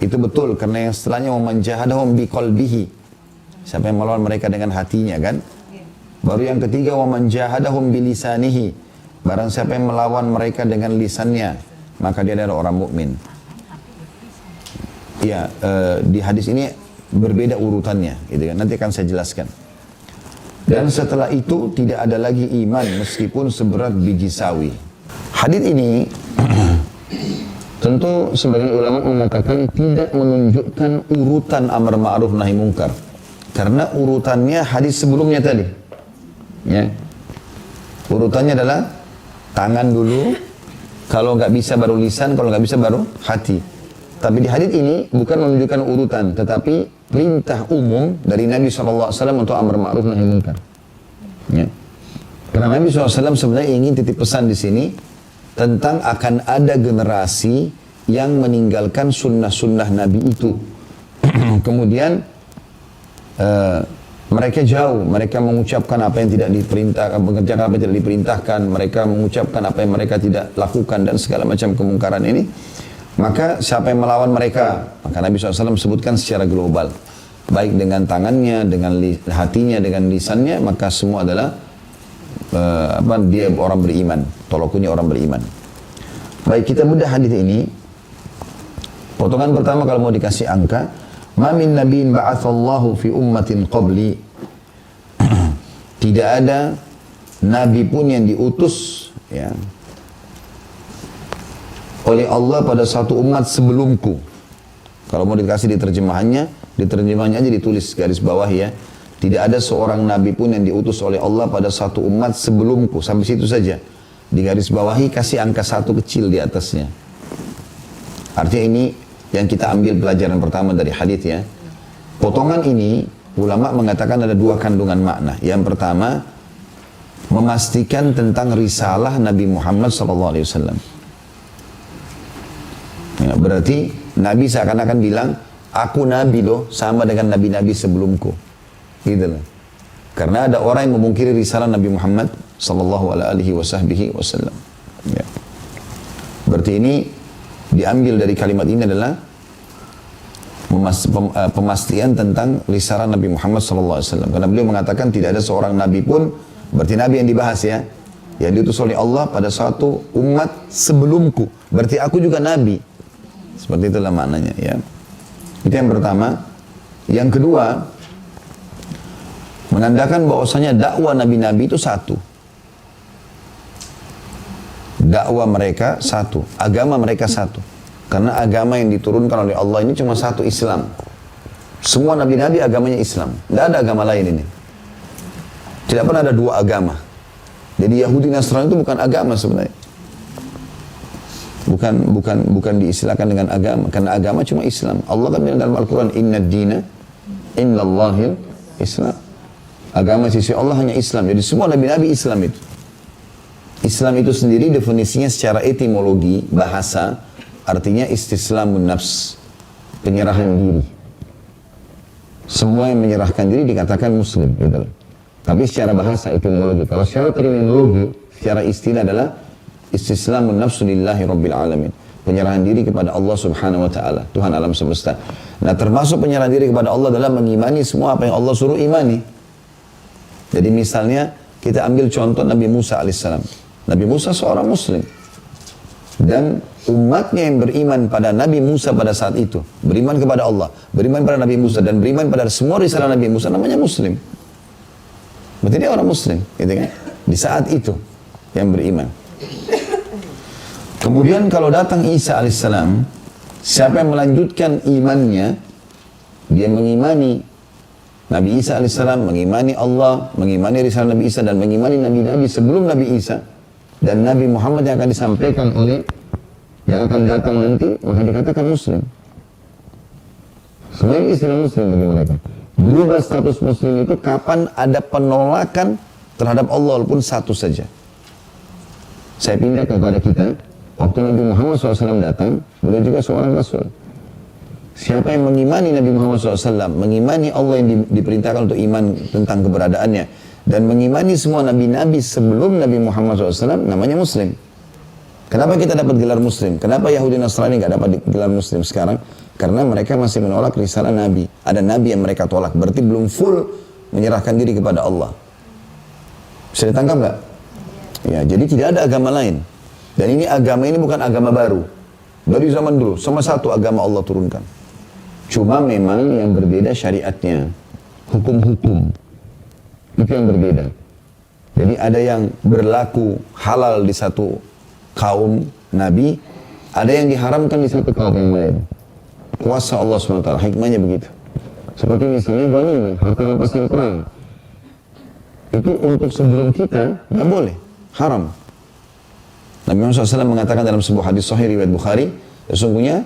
Itu betul karena yang setelahnya waman jahadahum biqalbihi. Siapa yang melawan mereka dengan hatinya kan? Baru yang ketiga waman jahadahum bilisanihi. Barang siapa yang melawan mereka dengan lisannya, maka dia adalah orang mukmin. Ya, di hadis ini berbeda urutannya, gitu kan? Nanti akan saya jelaskan. Dan setelah itu tidak ada lagi iman meskipun seberat biji sawi. Hadis ini tentu sebagian ulama mengatakan tidak menunjukkan urutan amar ma'ruf nahi mungkar. Karena urutannya hadis sebelumnya tadi. Ya. Urutannya adalah tangan dulu, kalau nggak bisa baru lisan, kalau nggak bisa baru hati. Tapi di hadis ini bukan menunjukkan urutan, tetapi perintah umum dari Nabi SAW untuk amar ma'ruf nahi munkar. Ya. Karena Nabi SAW sebenarnya ingin titip pesan di sini tentang akan ada generasi yang meninggalkan sunnah-sunnah Nabi itu. Kemudian mereka jauh, mereka mengucapkan apa yang tidak diperintahkan, mengerjakan apa yang tidak diperintahkan, mereka mengucapkan apa yang mereka tidak lakukan dan segala macam kemungkaran ini. Maka siapa yang melawan mereka? Maka Nabi SAW sebutkan secara global, baik dengan tangannya, dengan hatinya, dengan lisannya, maka semua adalah dia orang beriman, tolakunya orang beriman. Baik, kita bedah hadis ini. Potongan pertama kalau mau dikasih angka, ma min nabiyyin ba'atsallahu fi ummatin qabli. Tidak ada nabi pun yang diutus ya oleh Allah pada satu umat sebelumku. Kalau mau dikasih di terjemahannya aja ditulis garis bawah ya. Tidak ada seorang nabi pun yang diutus oleh Allah pada satu umat sebelumku. Sampai situ saja. Di garis bawahi kasih angka 1 kecil di atasnya. Artinya ini yang kita ambil pelajaran pertama dari hadis ya. Potongan ini ulama mengatakan ada 2 kandungan makna. Yang pertama, memastikan tentang risalah Nabi Muhammad SAW. Ya, berarti Nabi seakan-akan bilang, aku Nabi loh, sama dengan Nabi-Nabi sebelumku. Gitu loh. Karena ada orang yang memungkiri risalah Nabi Muhammad SAW. Ya. Berarti ini diambil dari kalimat ini adalah pemastian tentang risalah Nabi Muhammad SAW. Karena beliau mengatakan tidak ada seorang Nabi pun, berarti Nabi yang dibahas ya, yang diutus oleh Allah pada suatu umat sebelumku. Berarti aku juga Nabi. Seperti itulah maknanya ya. Itu yang pertama. Yang kedua, menandakan bahwasanya dakwah Nabi-Nabi itu satu. Dakwah mereka satu, agama mereka satu. Karena agama yang diturunkan oleh Allah ini cuma satu, Islam. Semua nabi-nabi agamanya Islam. Tidak ada agama lain ini. Tidak pernah ada 2 agama. Jadi Yahudi Nasrani itu bukan agama sebenarnya. Bukan diistilahkan dengan agama. Karena agama cuma Islam. Allah kan bilang dalam Al-Quran, Inna dina innallahil Islam. Agama sisi Allah hanya Islam. Jadi semua nabi-nabi Islam itu. Islam itu sendiri definisinya secara etimologi, bahasa, artinya istislamun nafs, penyerahan diri. Semua yang menyerahkan diri dikatakan muslim. Gitu. Tapi secara bahasa etimologi. Kalau secara terminologi, secara istilah adalah istislamun nafsu lillahi rabbil alamin. Penyerahan diri kepada Allah subhanahu wa ta'ala, Tuhan alam semesta. Nah, termasuk penyerahan diri kepada Allah adalah mengimani semua apa yang Allah suruh imani. Jadi misalnya, kita ambil contoh Nabi Musa alaihissalam. Nabi Musa seorang muslim. Dan umatnya yang beriman pada Nabi Musa pada saat itu, beriman kepada Allah, beriman pada Nabi Musa, dan beriman pada semua risalah Nabi Musa, namanya muslim. Berarti dia orang muslim, gitu kan? Di saat itu yang beriman. Kemudian kalau datang Isa alaihissalam, siapa yang melanjutkan imannya, dia mengimani Nabi Isa alaihissalam, mengimani Allah, mengimani risalah Nabi Isa, dan mengimani Nabi-Nabi sebelum Nabi Isa, dan Nabi Muhammad yang akan disampaikan oleh yang akan datang nanti, maka dikatakan muslim. Sebenarnya istilah muslim bagi mereka. Berubah status muslim itu kapan ada penolakan terhadap Allah walaupun satu saja. Saya pindah kepada kita. Waktu Nabi Muhammad SAW datang, beliau juga seorang Rasul. Siapa yang mengimani Nabi Muhammad SAW, mengimani Allah yang diperintahkan untuk iman tentang keberadaannya, dan mengimani semua Nabi-Nabi sebelum Nabi Muhammad SAW, namanya Muslim. Kenapa kita dapat gelar Muslim? Kenapa Yahudi Nasrani nggak dapat gelar Muslim sekarang? Karena mereka masih menolak risalah Nabi. Ada Nabi yang mereka tolak, berarti belum full menyerahkan diri kepada Allah. Bisa ditangkap nggak? Ya, jadi tidak ada agama lain. Dan ini agama ini bukan agama baru. Dari zaman dulu, sama satu agama Allah turunkan. Cuma memang yang berbeda syariatnya, hukum-hukum. Itu yang berbeda. Jadi ada yang berlaku halal di satu kaum Nabi, ada yang diharamkan di satu kaum yang lain. Kuasa Allah SWT, hikmahnya begitu. Seperti misalnya ghanimah, harta rampasan perang. Itu untuk sebelum kita, nggak boleh, haram. Nabi Muhammad SAW mengatakan dalam sebuah hadis sahih riwayat Bukhari, sesungguhnya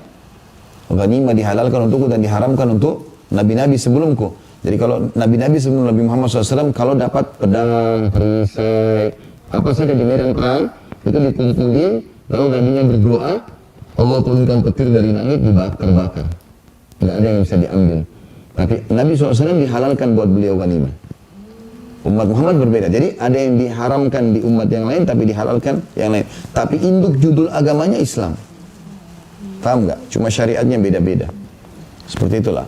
ghanimah dihalalkan untukku dan diharamkan untuk nabi-nabi sebelumku. Jadi kalau nabi-nabi sebelum Nabi Muhammad SAW, kalau dapat pedang, perisai, apa saja di medan perang, itu dikumpulin, lalu nabinya berdoa, Allah turunkan petir dari langit, dibakar-bakar. Tidak ada yang bisa diambil. Tapi Nabi SAW dihalalkan buat beliau ghanimah. Umat Muhammad berbeda. Jadi ada yang diharamkan di umat yang lain, tapi dihalalkan yang lain. Tapi induk judul agamanya Islam. Paham nggak? Cuma syariatnya beda-beda. Seperti itulah.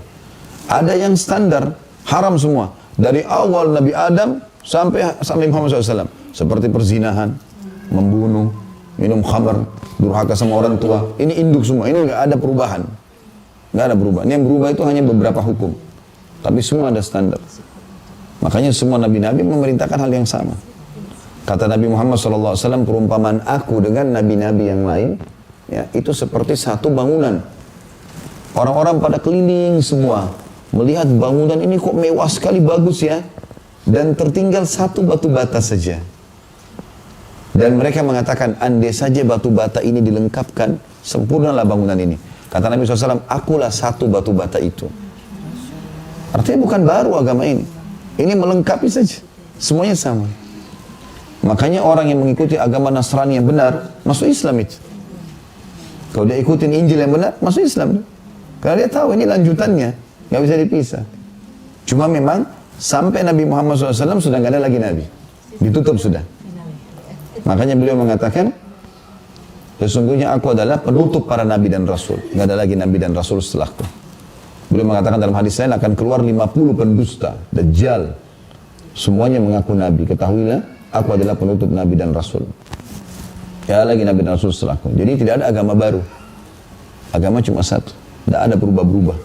Ada yang standar, haram semua. Dari awal Nabi Adam sampai Muhammad SAW. Seperti perzinahan, membunuh, minum khamar, durhaka sama orang tua. Ini induk semua, ini nggak ada perubahan. Nggak ada perubahan. Yang berubah itu hanya beberapa hukum. Tapi semua ada standar. Makanya semua nabi-nabi memerintahkan hal yang sama. Kata Nabi Muhammad SAW, perumpamaan aku dengan nabi-nabi yang lain, ya, itu seperti satu bangunan. Orang-orang pada keliling semua, melihat bangunan ini kok mewah sekali, bagus ya. Dan tertinggal satu batu bata saja. Dan mereka mengatakan, andai saja batu bata ini dilengkapkan, sempurnalah bangunan ini. Kata Nabi SAW, akulah satu batu bata itu. Artinya bukan baru agama ini. Ini melengkapi saja. Semuanya sama. Makanya orang yang mengikuti agama Nasrani yang benar, masuk Islam itu. Kalau dia ikutin Injil yang benar, masuk Islam. Karena dia tahu ini lanjutannya. Nggak bisa dipisah. Cuma memang, sampai Nabi Muhammad SAW sudah nggak ada lagi Nabi. Ditutup sudah. Makanya beliau mengatakan, sesungguhnya aku adalah penutup para nabi dan rasul. Nggak ada lagi nabi dan rasul setelahku. Beliau mengatakan dalam hadis lain akan keluar 50 pendusta, dajjal. Semuanya mengaku nabi. Ketahuilah, aku adalah penutup nabi dan rasul. Ya lagi nabi dan rasul setelahku. Jadi tidak ada agama baru. Agama cuma satu. Tidak ada berubah-berubah.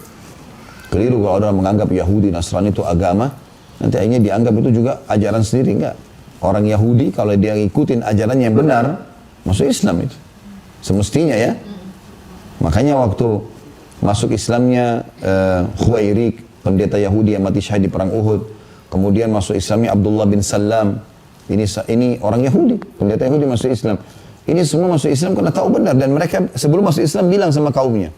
Keliru kalau orang menganggap Yahudi, Nasrani itu agama. Nanti akhirnya dianggap itu juga ajaran sendiri. Enggak. Orang Yahudi kalau dia ikutin ajaran yang benar, masuk Islam itu. Semestinya ya. Makanya waktu masuk Islamnya Khuwairik, pendeta Yahudi yang mati syahid di perang Uhud. Kemudian masuk Islamnya Abdullah bin Salam. Ini orang Yahudi, pendeta Yahudi masuk Islam. Ini semua masuk Islam karena tahu benar. Dan mereka sebelum masuk Islam bilang sama kaumnya.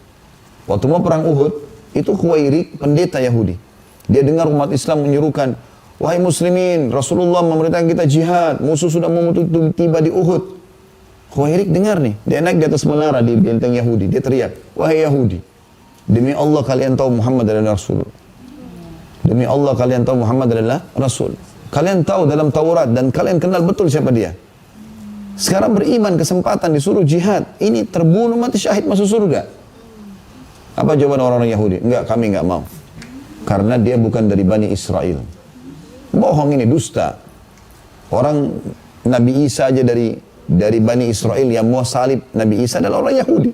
Waktu mau perang Uhud, itu Khuwairik, pendeta Yahudi. Dia dengar umat Islam menyerukan, wahai muslimin, Rasulullah memerintahkan kita jihad, musuh sudah mau tiba di Uhud. Khuwairik dengar nih, dia naik di atas menara di benteng Yahudi, dia teriak, wahai Yahudi, demi Allah kalian tahu Muhammad adalah Rasul. Demi Allah kalian tahu Muhammad adalah Rasul. Kalian tahu dalam Taurat dan kalian kenal betul siapa dia. Sekarang beriman, kesempatan disuruh jihad. Ini terbunuh mati syahid masuk surga. Apa jawaban orang-orang Yahudi? Enggak, kami enggak mau. Karena dia bukan dari Bani Israel. Bohong ini, dusta. Orang Nabi Isa aja dari Bani Israel yang mau salib Nabi Isa adalah orang Yahudi.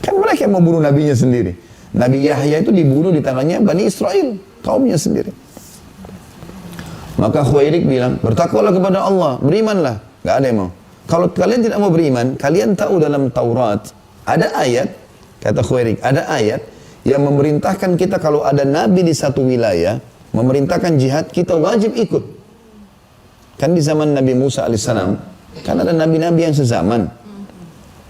Kan mereka yang mau bunuh nabinya sendiri. Nabi Yahya itu dibunuh di tangannya Bani Israel, kaumnya sendiri. Maka Khuwairik bilang, bertakwalah kepada Allah, berimanlah. Gak ada yang mau. Kalau kalian tidak mau beriman, kalian tahu dalam Taurat, ada ayat, kata Khuwairik, ada ayat yang memerintahkan kita kalau ada nabi di satu wilayah, memerintahkan jihad, kita wajib ikut. Kan di zaman Nabi Musa alaihissalam, kan ada nabi-nabi yang sezaman.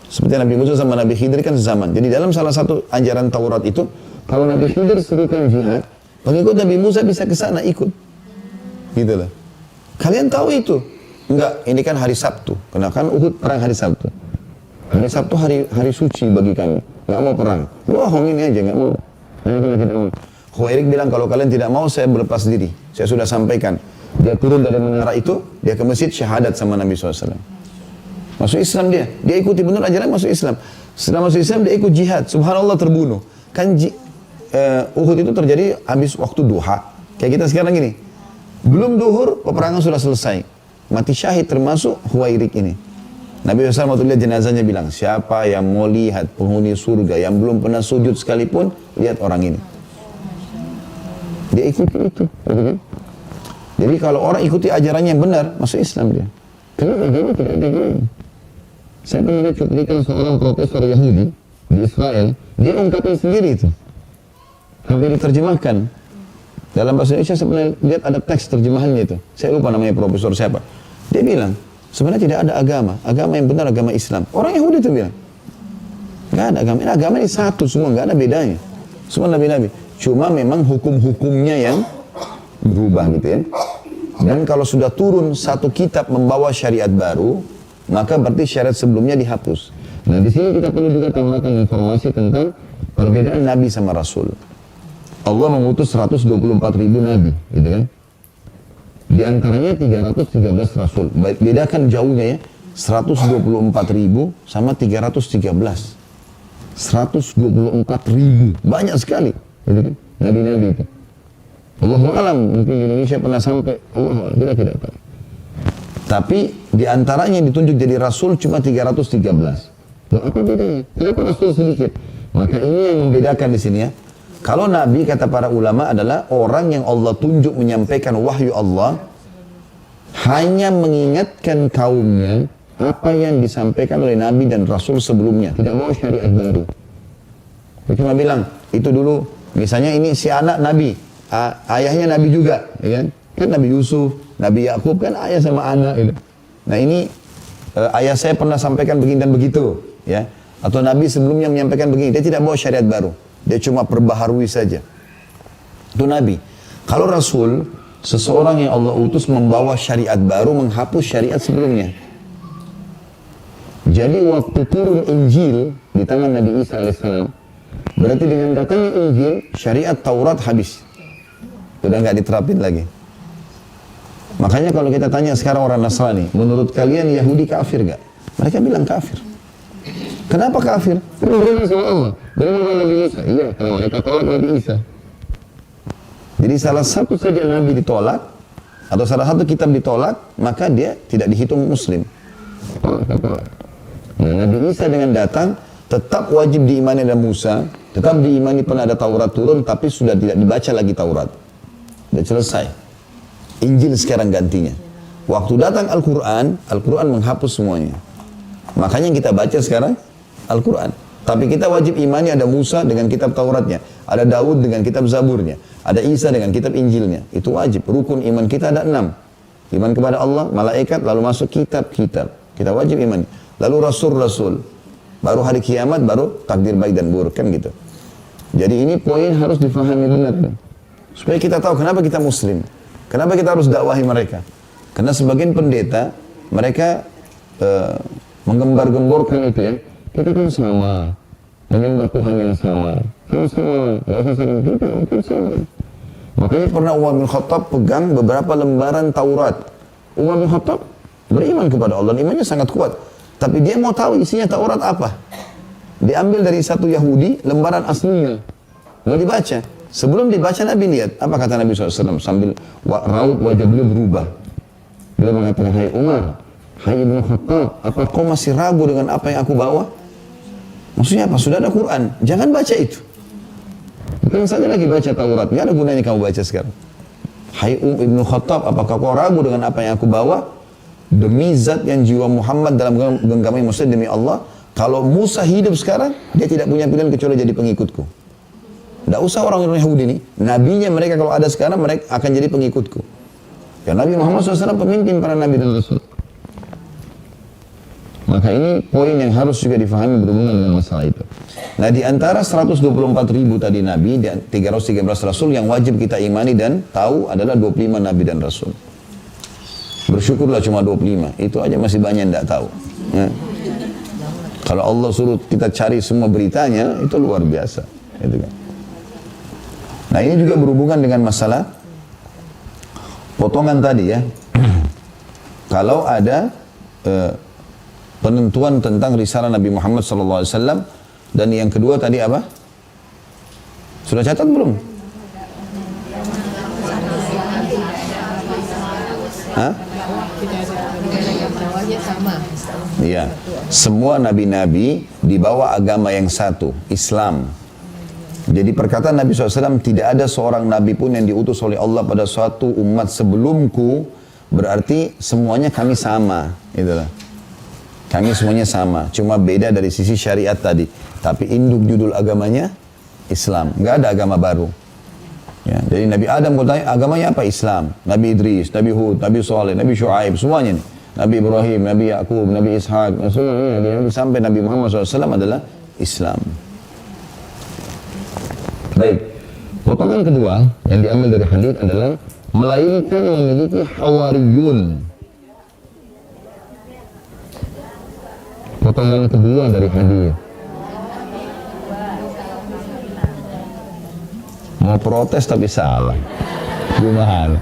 Seperti Nabi Musa sama Nabi Khidir kan sezaman. Jadi dalam salah satu ajaran Taurat itu, kalau Nabi Khidir serukan jihad, pengikut Nabi Musa bisa ke sana ikut. Gitu loh. Kalian tahu itu? Enggak, ini kan hari Sabtu. Karena kan Uhud perang hari Sabtu. Hari Sabtu hari suci bagi kami. Enggak mau perang. Bohong ini aja, enggak mau. Khuwairik bilang kalau kalian tidak mau saya berlepas diri. Saya sudah sampaikan. Dia turun dari menara itu, dia ke masjid syahadat sama Nabi SAW. Masuk Islam dia. Dia ikuti benar ajaran masuk Islam. Setelah masuk Islam dia ikut jihad. Subhanallah terbunuh. Kan Uhud itu terjadi habis waktu duha. Kayak kita sekarang gini. Belum duhur, peperangan sudah selesai. Mati syahid termasuk Khuwairik ini. Nabi SAW waktu lihat jenazahnya bilang, siapa yang mau lihat penghuni surga yang belum pernah sujud sekalipun, lihat orang ini. Dia ikuti itu. Jadi kalau orang ikuti ajarannya yang benar, masuk Islam dia. Kenapa agama tidak ada gini? Saya pernah lihat cuplikan seorang profesor Yahudi di Israel, dia ungkapin sendiri itu. Hampir diterjemahkan. Dalam bahasa Indonesia saya pernah lihat ada teks terjemahannya itu. Saya lupa namanya profesor siapa. Dia bilang, sebenarnya tidak ada agama. Agama yang benar agama Islam. Orang Yahudi itu bilang. Nggak ada agama. Ini agama ini satu semua, nggak ada bedanya. Semua nabi-nabi. Cuma memang hukum-hukumnya yang berubah gitu ya. Dan kalau sudah turun satu kitab membawa syariat baru, maka berarti syariat sebelumnya dihapus. Nah di sini kita perlu juga tambahkan informasi tentang perbedaan nabi sama rasul. Allah mengutus 124.000 nabi, gitu kan? Di antaranya 313 rasul. Bedakan jauhnya ya, 124.000 sama 313. 124.000, banyak sekali, gitu kan? Nabi-nabi itu. Allahu alam, mungkin di Indonesia pernah sampai, Allah kita tidak tahu. Tapi di antaranya yang ditunjuk jadi rasul cuma 313. Loh, apa bedanya? Kenapa rasul sedikit? Maka ini yang membedakan di sini ya. Kalau Nabi, kata para ulama, adalah orang yang Allah tunjuk menyampaikan wahyu Allah, hanya mengingatkan kaumnya apa yang disampaikan oleh Nabi dan Rasul sebelumnya. Tidak mau syariat baru. Dia cuma bilang, itu dulu, misalnya ini si anak Nabi, ayahnya Nabi juga, ya kan? Kan Nabi Yusuf, Nabi Yakub kan ayah sama anak. Gitu. Nah ini, ayah saya pernah sampaikan begini dan begitu, ya. Atau Nabi sebelumnya menyampaikan begini, dia tidak bawa syariat baru. Dia cuma perbaharui saja. Itu Nabi. Kalau Rasul, seseorang yang Allah utus membawa syariat baru, menghapus syariat sebelumnya. Jadi waktu turun Injil di tangan Nabi Isa AS, berarti dengan datangnya Injil, syariat Taurat habis. Sudah nggak diterapin lagi. Makanya kalau kita tanya sekarang orang Nasrani, menurut kalian Yahudi kafir nggak? Mereka bilang kafir. Kenapa kafir? Karena beriman sama Allah, beriman sama Nabi Isa. Iya, karena mereka tolak Nabi Isa. Jadi salah satu saja Nabi ditolak, atau salah satu kitab ditolak, maka dia tidak dihitung Muslim. Nah, Nabi Isa dengan datang, tetap wajib diimani ada Musa, tetap diimani pernah ada Taurat turun, tapi sudah tidak dibaca lagi Taurat. Sudah selesai. Injil sekarang gantinya. Waktu datang Al-Quran, Al-Quran menghapus semuanya. Makanya yang kita baca sekarang, Al-Quran. Tapi kita wajib imani ada Musa dengan kitab Tauratnya. Ada Daud dengan kitab Zaburnya. Ada Isa dengan kitab Injilnya. Itu wajib. Rukun iman kita ada 6. Iman kepada Allah, malaikat, lalu masuk kitab-kitab. Kita wajib imani. Lalu Rasul-Rasul. Baru hari kiamat, baru takdir baik dan buruk. Kan gitu. Jadi ini poin harus difahami benar. Supaya kita tahu kenapa kita Muslim. Kenapa kita harus dakwahi mereka. Karena sebagian pendeta, mereka menggembar-gemborkan itu ya. Kita kan sama, menyembah Tuhan yang sama. Sama-sama, nggak usah saling kita, mungkin sama. Makanya pernah Umar bin Khattab pegang beberapa lembaran Taurat. Umar bin Khattab beriman kepada Allah, imannya sangat kuat. Tapi dia mau tahu isinya Taurat apa. Diambil dari satu Yahudi, lembaran aslinya. Mau dibaca. Sebelum dibaca Nabi lihat, apa kata Nabi SAW sambil raut wajah beliau berubah. Beliau mengatakan, hai Umar, hai Ibnu Khattab, apa kau masih ragu dengan apa yang aku bawa? Maksudnya apa? Sudah ada Quran, jangan baca itu. Bukan saja lagi baca Taurat, nggak ada gunanya kamu baca sekarang. Hai Ibnu Khattab, apakah kau ragu dengan apa yang aku bawa? Demi zat yang jiwa Muhammad dalam genggaman maksudnya demi Allah, kalau Musa hidup sekarang, dia tidak punya pilihan kecuali jadi pengikutku. Tidak usah orang-orang Yahudi ini, nabinya mereka kalau ada sekarang, mereka akan jadi pengikutku. Ya Nabi Muhammad SAW pemimpin para nabi dan rasul. Maka ini poin yang harus juga difahami berhubungan dengan masalah itu. Nah di antara 124 ribu tadi nabi dan 313 rasul yang wajib kita imani dan tahu adalah 25 nabi dan rasul. Bersyukurlah cuma 25, itu aja masih banyak yang tidak tahu. Ya. Kalau Allah suruh kita cari semua beritanya, itu luar biasa. Gitu kan. Nah ini juga berhubungan dengan masalah potongan tadi ya. Kalau ada penentuan tentang risalah Nabi Muhammad SAW, dan yang kedua tadi apa? Sudah catat belum? Hah? Iya, semua nabi-nabi dibawa agama yang satu, Islam. Jadi perkataan Nabi SAW, tidak ada seorang nabi pun yang diutus oleh Allah pada suatu umat sebelumku, berarti semuanya kami sama. Itulah. Kami semuanya sama, cuma beda dari sisi syariat tadi. Tapi induk judul agamanya Islam, nggak ada agama baru. Ya, jadi Nabi Adam kalau tanya agamanya apa? Islam. Nabi Idris, Nabi Hud, Nabi Saleh, Nabi Shu'aib, semuanya nih. Nabi Ibrahim, Nabi Yakub, Nabi Ishaq, semuanya sampai Nabi Muhammad SAW adalah Islam. Baik, potongan kedua yang diambil dari hadis adalah melainkan memiliki hawariyun. Potongan kedua dari hadis. Mau protes tapi salah. Gimana?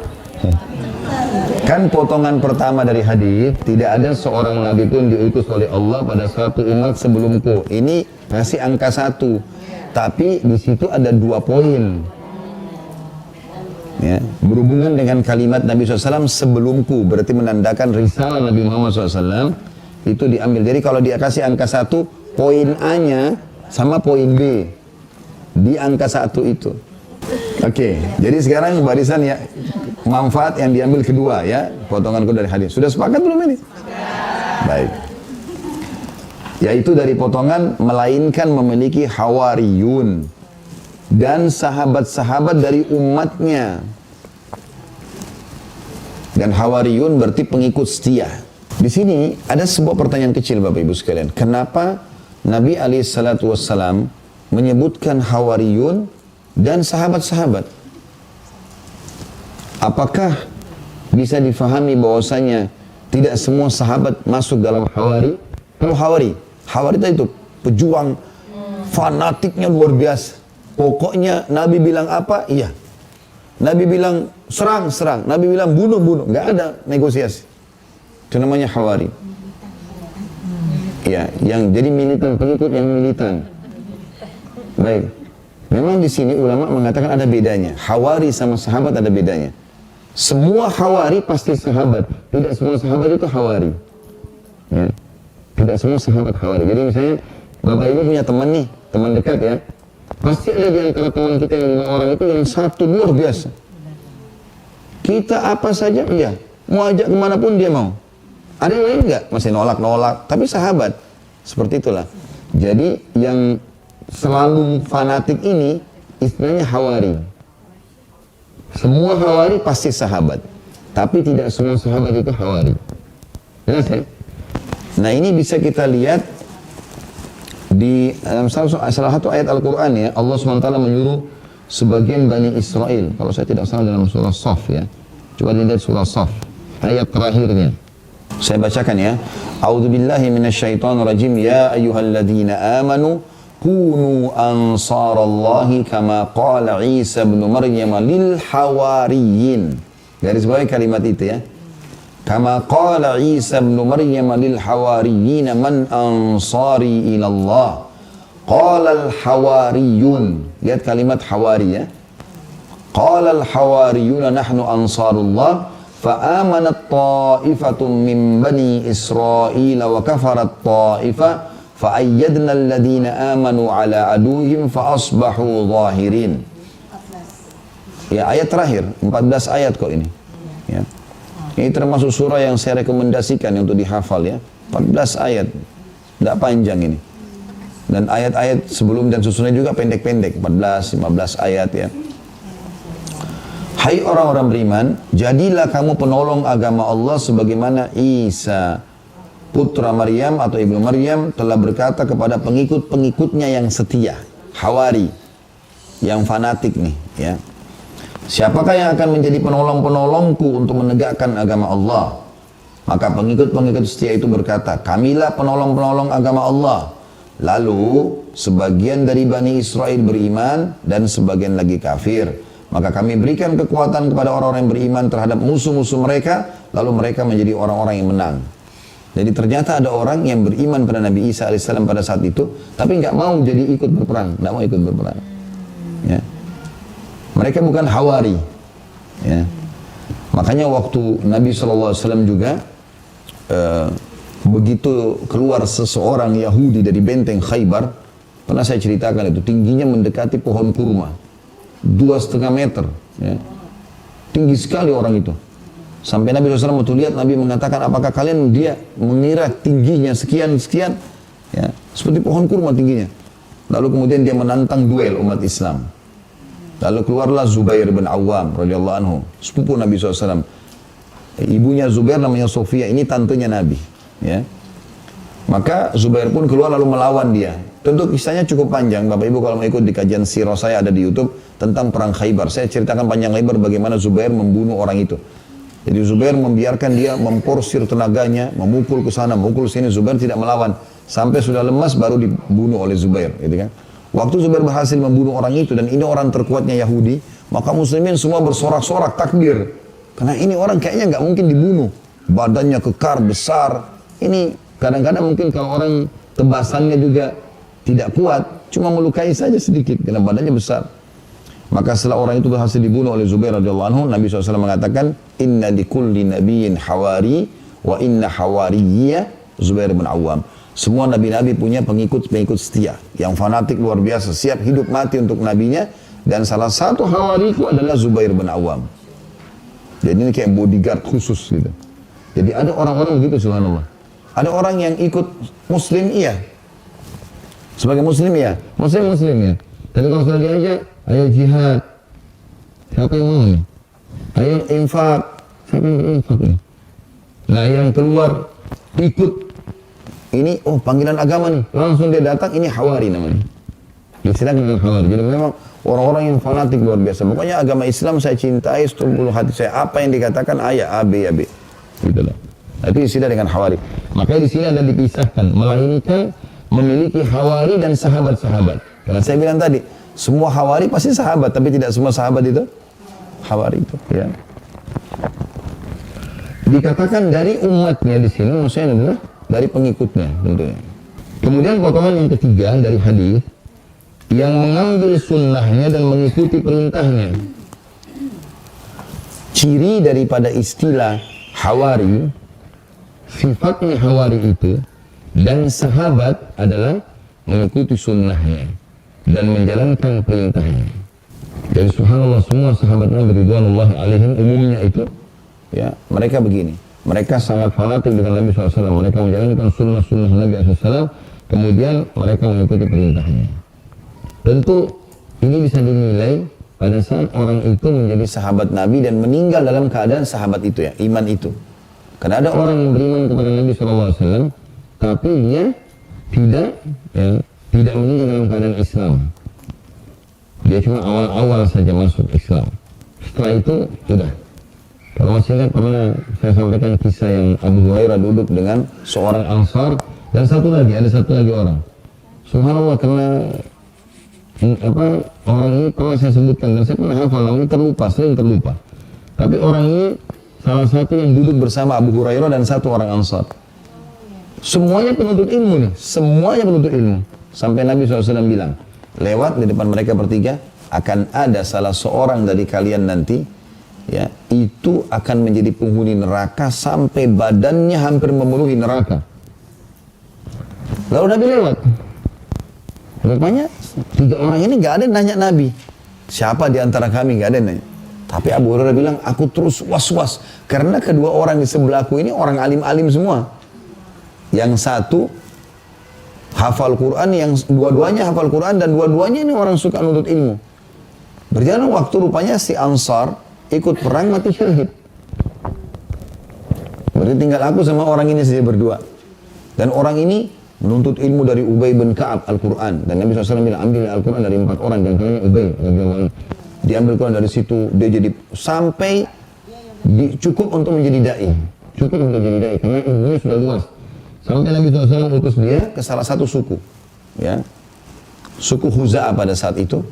Kan potongan pertama dari hadis, tidak ada seorang nabi pun diutus oleh Allah pada suatu umat sebelumku. Ini masih angka 1. Tapi di situ ada 2 poin. Ya, berhubungan dengan kalimat Nabi SAW sebelumku, berarti menandakan risalah Nabi Muhammad SAW itu diambil. Jadi kalau dia kasih angka 1, poin A-nya sama poin B di angka 1 itu. Oke, jadi sekarang barisan ya manfaat yang diambil kedua ya, potonganku dari hadis. Sudah sepakat belum ini? Baik. Yaitu dari potongan melainkan memiliki hawariyun dan sahabat-sahabat dari umatnya. Dan hawariyun berarti pengikut setia. Di sini ada sebuah pertanyaan kecil Bapak Ibu sekalian. Kenapa Nabi SAW menyebutkan hawariyun dan sahabat-sahabat? Apakah bisa difahami bahwasanya tidak semua sahabat masuk dalam hawari? Kalau Hawari itu pejuang, fanatiknya luar biasa. Pokoknya Nabi bilang apa, iya. Nabi bilang serang, serang. Nabi bilang bunuh, bunuh. Nggak ada negosiasi. Itu namanya Hawari. Ya, yang jadi militan, pengikut yang militan. Baik. Memang di sini ulama mengatakan ada bedanya. Hawari sama sahabat ada bedanya. Semua Hawari pasti sahabat. Tidak semua sahabat itu Hawari. Ya. Tidak semua sahabat Hawari. Jadi misalnya Bapak Ibu punya teman nih, teman dekat ya. Pasti ada di antara teman kita yang 5 orang itu yang satu luar biasa. Kita apa saja, iya. Mau ajak kemanapun dia mau. Ada yang lain enggak? Masih nolak-nolak. Tapi sahabat. Seperti itulah. Jadi yang selalu fanatik ini istilahnya Hawari. Semua Hawari pasti sahabat. Tapi tidak semua sahabat itu Hawari. Jelas ya? Nah ini bisa kita lihat di dalam salah satu ayat Al-Quran ya. Allah SWT menyuruh sebagian Bani Israel, kalau saya tidak salah dalam surah Saf ya. Coba dilihat surah Saf, ayat terakhirnya. Saya bacakan ya. A'udzubillahi minasyaitonirrajim. Ya ayyuhalladzina amanu kunu ansarallahi kama qala Isa bin Maryam lil hawariyin. Garis bawahi kalimat itu ya. Kama qala Isa bin Maryam lil hawariyin man ansari ila Allah. Qala al hawariyun. Lihat kalimat hawari ya. Qala al hawariyun nahnu ansarullah. Fa'amanat ta'ifatun min bani Israel wa kafarat ta'ifah fa'ayyadna alladhina amanu ala aduhim fa'asbahu zahirin. Ya, ayat terakhir 14 ayat kok ini ya. Ini termasuk surah yang saya rekomendasikan untuk dihafal ya. 14 ayat, tidak panjang ini. Dan ayat-ayat sebelum dan susunnya juga pendek-pendek, 14, 15 ayat ya. Hai orang-orang beriman, jadilah kamu penolong agama Allah sebagaimana Isa putra Maryam atau ibnu Maryam telah berkata kepada pengikut-pengikutnya yang setia, hawari, yang fanatik nih ya. Siapakah yang akan menjadi penolong-penolongku untuk menegakkan agama Allah? Maka pengikut-pengikut setia itu berkata, kamilah penolong-penolong agama Allah. Lalu sebagian dari Bani Israel beriman dan sebagian lagi kafir. Maka kami berikan kekuatan kepada orang-orang yang beriman terhadap musuh-musuh mereka, lalu mereka menjadi orang-orang yang menang. Jadi ternyata ada orang yang beriman pada Nabi Isa AS pada saat itu, tapi nggak mau jadi ikut berperang, nggak mau ikut berperang. Ya. Mereka bukan hawari. Ya. Makanya waktu Nabi SAW juga begitu keluar seseorang Yahudi dari benteng Khaybar, pernah saya ceritakan itu, tingginya mendekati pohon kurma. 2,5 meter ya. Tinggi sekali orang itu. Sampai Nabi SAW waktu lihat, Nabi mengatakan, apakah kalian, dia mengira tingginya sekian-sekian ya, seperti pohon kurma tingginya. Lalu kemudian dia menantang duel umat Islam. Lalu keluarlah Zubair bin Awam radhiyallahu anhu, sepupu Nabi SAW. Ibunya Zubair namanya Sofia, ini tantenya Nabi ya. Maka Zubair pun keluar lalu melawan dia. Tentu kisahnya cukup panjang, Bapak Ibu kalau mau ikut di kajian sirah saya ada di YouTube tentang perang Khaybar. Saya ceritakan panjang lebar bagaimana Zubair membunuh orang itu. Jadi Zubair membiarkan dia memporsir tenaganya, memukul ke sana, memukul sini. Zubair tidak melawan. Sampai sudah lemas baru dibunuh oleh Zubair, gitu kan. Waktu Zubair berhasil membunuh orang itu dan ini orang terkuatnya Yahudi, maka muslimin semua bersorak-sorak takbir. Karena ini orang kayaknya nggak mungkin dibunuh. Badannya kekar, besar. Ini kadang-kadang mungkin kalau orang tebasannya juga tidak kuat, cuma melukai saja sedikit karena badannya besar. Maka setelah orang itu berhasil dibunuh oleh Zubair radhiyallahu anhu, Nabi SAW mengatakan, inna likulli nabiyyin hawari wa inna hawariyya Zubair bin Awam. Semua nabi-nabi punya pengikut-pengikut setia yang fanatik luar biasa, siap hidup mati untuk nabinya, dan salah satu hawariku adalah Zubair bin Awam. Jadi ini kayak bodyguard khusus gitu. Jadi ada orang-orang begitu, subhanallah. Ada orang yang ikut muslim, iya. Sebagai muslim ya, muslim ya. Tapi kalau sudah diajak, ayo jihad, siapa yang mau nih? Ayo infak, siapa yang infak nih? Nah yang keluar ikut, ini oh panggilan agama nih, langsung dia datang, ini hawari namanya. Istilahnya dengan hawari. Jadi memang orang-orang yang fanatik luar biasa. Pokoknya agama Islam saya cintai seluruh hati saya. Apa yang dikatakan ayat A, B, ya B. Gitu lah. Itu istilah dengan hawari. Makanya di sini ada dipisahkan, melainkan memiliki hawari dan sahabat-sahabat. Karena saya bilang tadi, semua hawari pasti sahabat, tapi tidak semua sahabat itu hawari itu. Ya. Dikatakan dari umatnya di sini, maksudnya adalah dari pengikutnya tentunya. Kemudian potongan yang ketiga dari hadis, yang mengambil sunnahnya dan mengikuti perintahnya. Ciri daripada istilah hawari, sifatnya hawari itu dan sahabat adalah mengikuti sunnahnya dan menjalankan perintahnya. Jadi subhanallah, semua sahabat Nabi ridwanullah alaihim umumnya itu ya, mereka begini, mereka sangat fanatik dengan Nabi SAW. Mereka menjalankan sunnah-sunnah Nabi SAW, kemudian mereka mengikuti perintahnya. Tentu ini bisa dinilai pada saat orang itu menjadi sahabat Nabi dan meninggal dalam keadaan sahabat itu ya, iman itu. Karena ada orang yang beriman kepada Nabi SAW, tapi dia tidak meninggal dalam keadaan Islam. Dia cuma awal-awal saja masuk Islam. Setelah itu sudah. Kalau masih ingat pernah saya sampaikan kisah yang Abu Hurairah duduk dengan seorang Ansar dan ada satu lagi orang. Subhanallah, karena orang ini pernah saya sebutkan dan saya pernah hafal, ini terlupa, sering terlupa. Tapi orang ini salah satu yang duduk bersama Abu Hurairah dan satu orang Ansar. Semuanya penuntut ilmu nih, semuanya penuntut ilmu. Sampai Nabi SAW bilang, lewat di depan mereka bertiga, akan ada salah seorang dari kalian nanti, ya, itu akan menjadi penghuni neraka sampai badannya hampir memenuhi neraka. Lalu Nabi lewat. Rupanya 3 orang ini gak ada yang nanya Nabi. Siapa di antara kami, gak ada yang nanya. Tapi Abu Hurairah bilang, aku terus was-was. Karena kedua orang di sebelahku ini orang alim-alim semua. Yang satu hafal Quran, yang dua-duanya hafal Quran, dan dua-duanya ini orang suka nuntut ilmu. Berjalan waktu, rupanya si Ansar ikut perang mati syahid. Berarti tinggal aku sama orang ini saja berdua. Dan orang ini menuntut ilmu dari Ubay bin Ka'ab Al-Quran. Dan Nabi SAW bilang, ambil Al-Quran dari 4 orang, dan kalian Ubay. Diambil Quran dari situ, dia jadi sampai cukup untuk menjadi da'i. Cukup untuk menjadi da'i, karena ilmunya sudah luas. Sampai Nabi SAW utus dia ke salah satu suku, ya, suku Khuza'ah pada saat itu,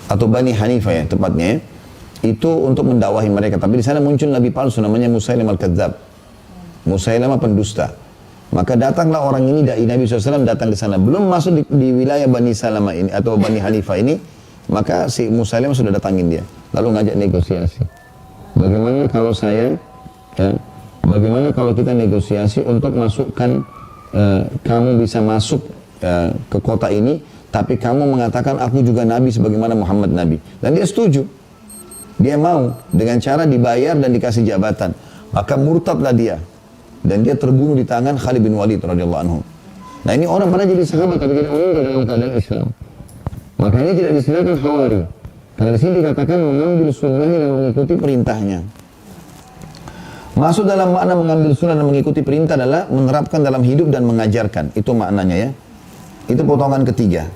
atau Bani Hanifah ya tepatnya, ya, itu untuk mendakwahi mereka. Tapi di sana muncul Nabi palsu namanya Musailim Al-Kadzab, Musailimah pendusta. Maka datanglah orang ini, dai Nabi SAW datang ke sana. Belum masuk di wilayah Bani Salamah ini atau Bani Hanifah ini, maka si Musailimah sudah datangin dia, lalu ngajak negosiasi. Bagaimana kalau saya, ya, bagaimana kalau kita negosiasi untuk masukkan, kamu bisa masuk ke kota ini, tapi kamu mengatakan aku juga Nabi sebagaimana Muhammad Nabi. Dan dia setuju. Dia mau dengan cara dibayar dan dikasih jabatan. Maka murtadlah dia. Dan dia terbunuh di tangan Khalid bin Walid radhiyallahu anhu. Nah ini orang pernah jadi sahabat tapi tidak meninggal dalam keadaan Islam. Makanya tidak disediakan Hawari. Karena di sini dikatakan mengambil sunnahnya dan mengikuti perintahnya. Masuk dalam makna mengambil sunnah dan mengikuti perintah adalah menerapkan dalam hidup dan mengajarkan. Itu maknanya ya. Itu potongan ketiga.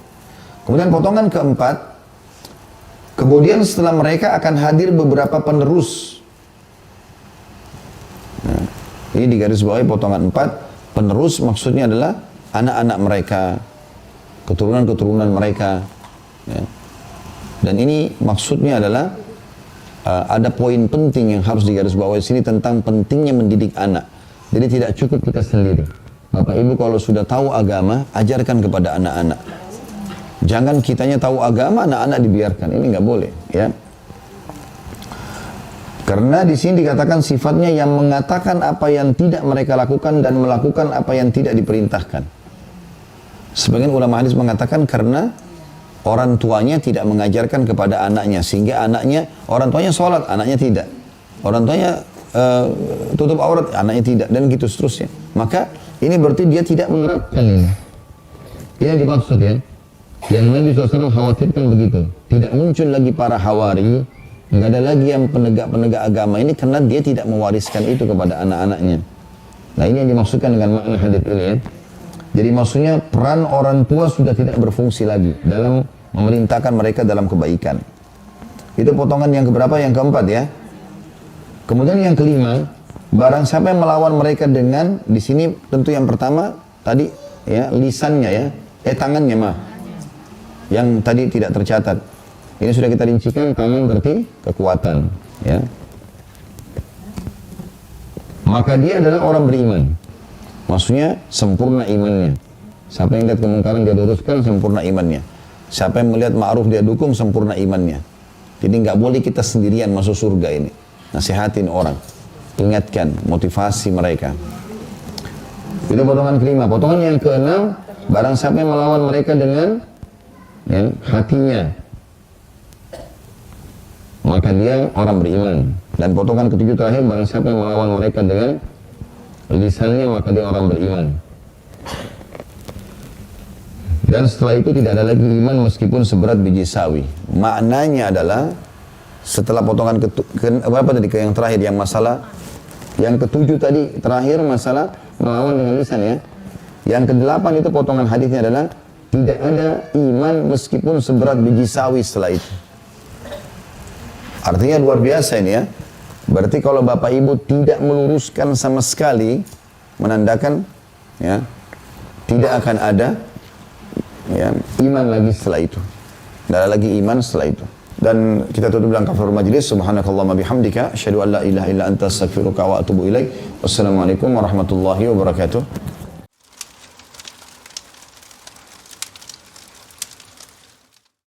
Kemudian potongan keempat. Kemudian setelah mereka akan hadir beberapa penerus. Nah, ini digarisbawahi potongan 4. Penerus maksudnya adalah anak-anak mereka, keturunan-keturunan mereka. Ya. Dan ini maksudnya adalah ada poin penting yang harus digarisbawahi sini tentang pentingnya mendidik anak. Jadi tidak cukup kita sendiri. Bapak Ibu kalau sudah tahu agama, ajarkan kepada anak-anak. Jangan kitanya tahu agama, anak-anak dibiarkan. Ini nggak boleh, ya. Karena di sini dikatakan sifatnya yang mengatakan apa yang tidak mereka lakukan dan melakukan apa yang tidak diperintahkan. Sebagian ulama hadis mengatakan karena orang tuanya tidak mengajarkan kepada anaknya, sehingga anaknya, orang tuanya sholat, anaknya tidak. Orang tuanya tutup aurat, anaknya tidak, dan gitu seterusnya. Maka ini berarti dia tidak menerapkan ini. Ini yang dimaksud ya. Yang Nabi SAW khawatirkan begitu. Tidak muncul lagi para hawari, nggak ada lagi yang penegak-penegak agama ini karena dia tidak mewariskan itu kepada anak-anaknya. Nah ini yang dimaksudkan dengan makna hadis ini ya. Jadi maksudnya peran orang tua sudah tidak berfungsi lagi dalam memerintahkan mereka dalam kebaikan. Itu potongan yang keberapa? Yang keempat ya. Kemudian yang kelima, barang siapa yang melawan mereka dengan, di sini tentu yang pertama tadi ya lisannya ya, tangannya mah. Yang tadi tidak tercatat. Ini sudah kita rincikan, tangan berarti kekuatan ya. Maka dia adalah orang beriman. Maksudnya sempurna imannya. Siapa yang lihat kemungkaran dia luruskan, sempurna imannya. Siapa yang melihat ma'ruf dia dukung, sempurna imannya. Jadi nggak boleh kita sendirian masuk surga ini. Nasihatin orang, ingatkan, motivasi mereka. Itu potongan kelima. Potongan yang keenam, barang siapa yang melawan mereka dengan ya, hatinya, maka dia orang beriman. Dan potongan ketujuh terakhir, barang siapa yang melawan mereka dengan lisannya, maka dia orang beriman. Dan setelah itu tidak ada lagi iman meskipun seberat biji sawi. Maknanya adalah setelah potongan berapa tadi yang terakhir, yang masalah yang ketujuh tadi terakhir masalah melawan dengan lisan ya. Yang kedelapan itu potongan hadisnya adalah tidak ada iman meskipun seberat biji sawi setelah itu. Artinya luar biasa ini ya. Berarti kalau Bapak Ibu tidak meluruskan sama sekali, menandakan ya tidak akan ada Ya, iman lagi setelah itu. Tidak ada lagi iman setelah itu. Dan kita tutup dengan kafaratul majlis. Subhanakallahumma bihamdika asyhadu an la ilaha illa anta astaghfiruka wa atubu ilaik. Wassalamualaikum warahmatullahi wabarakatuh.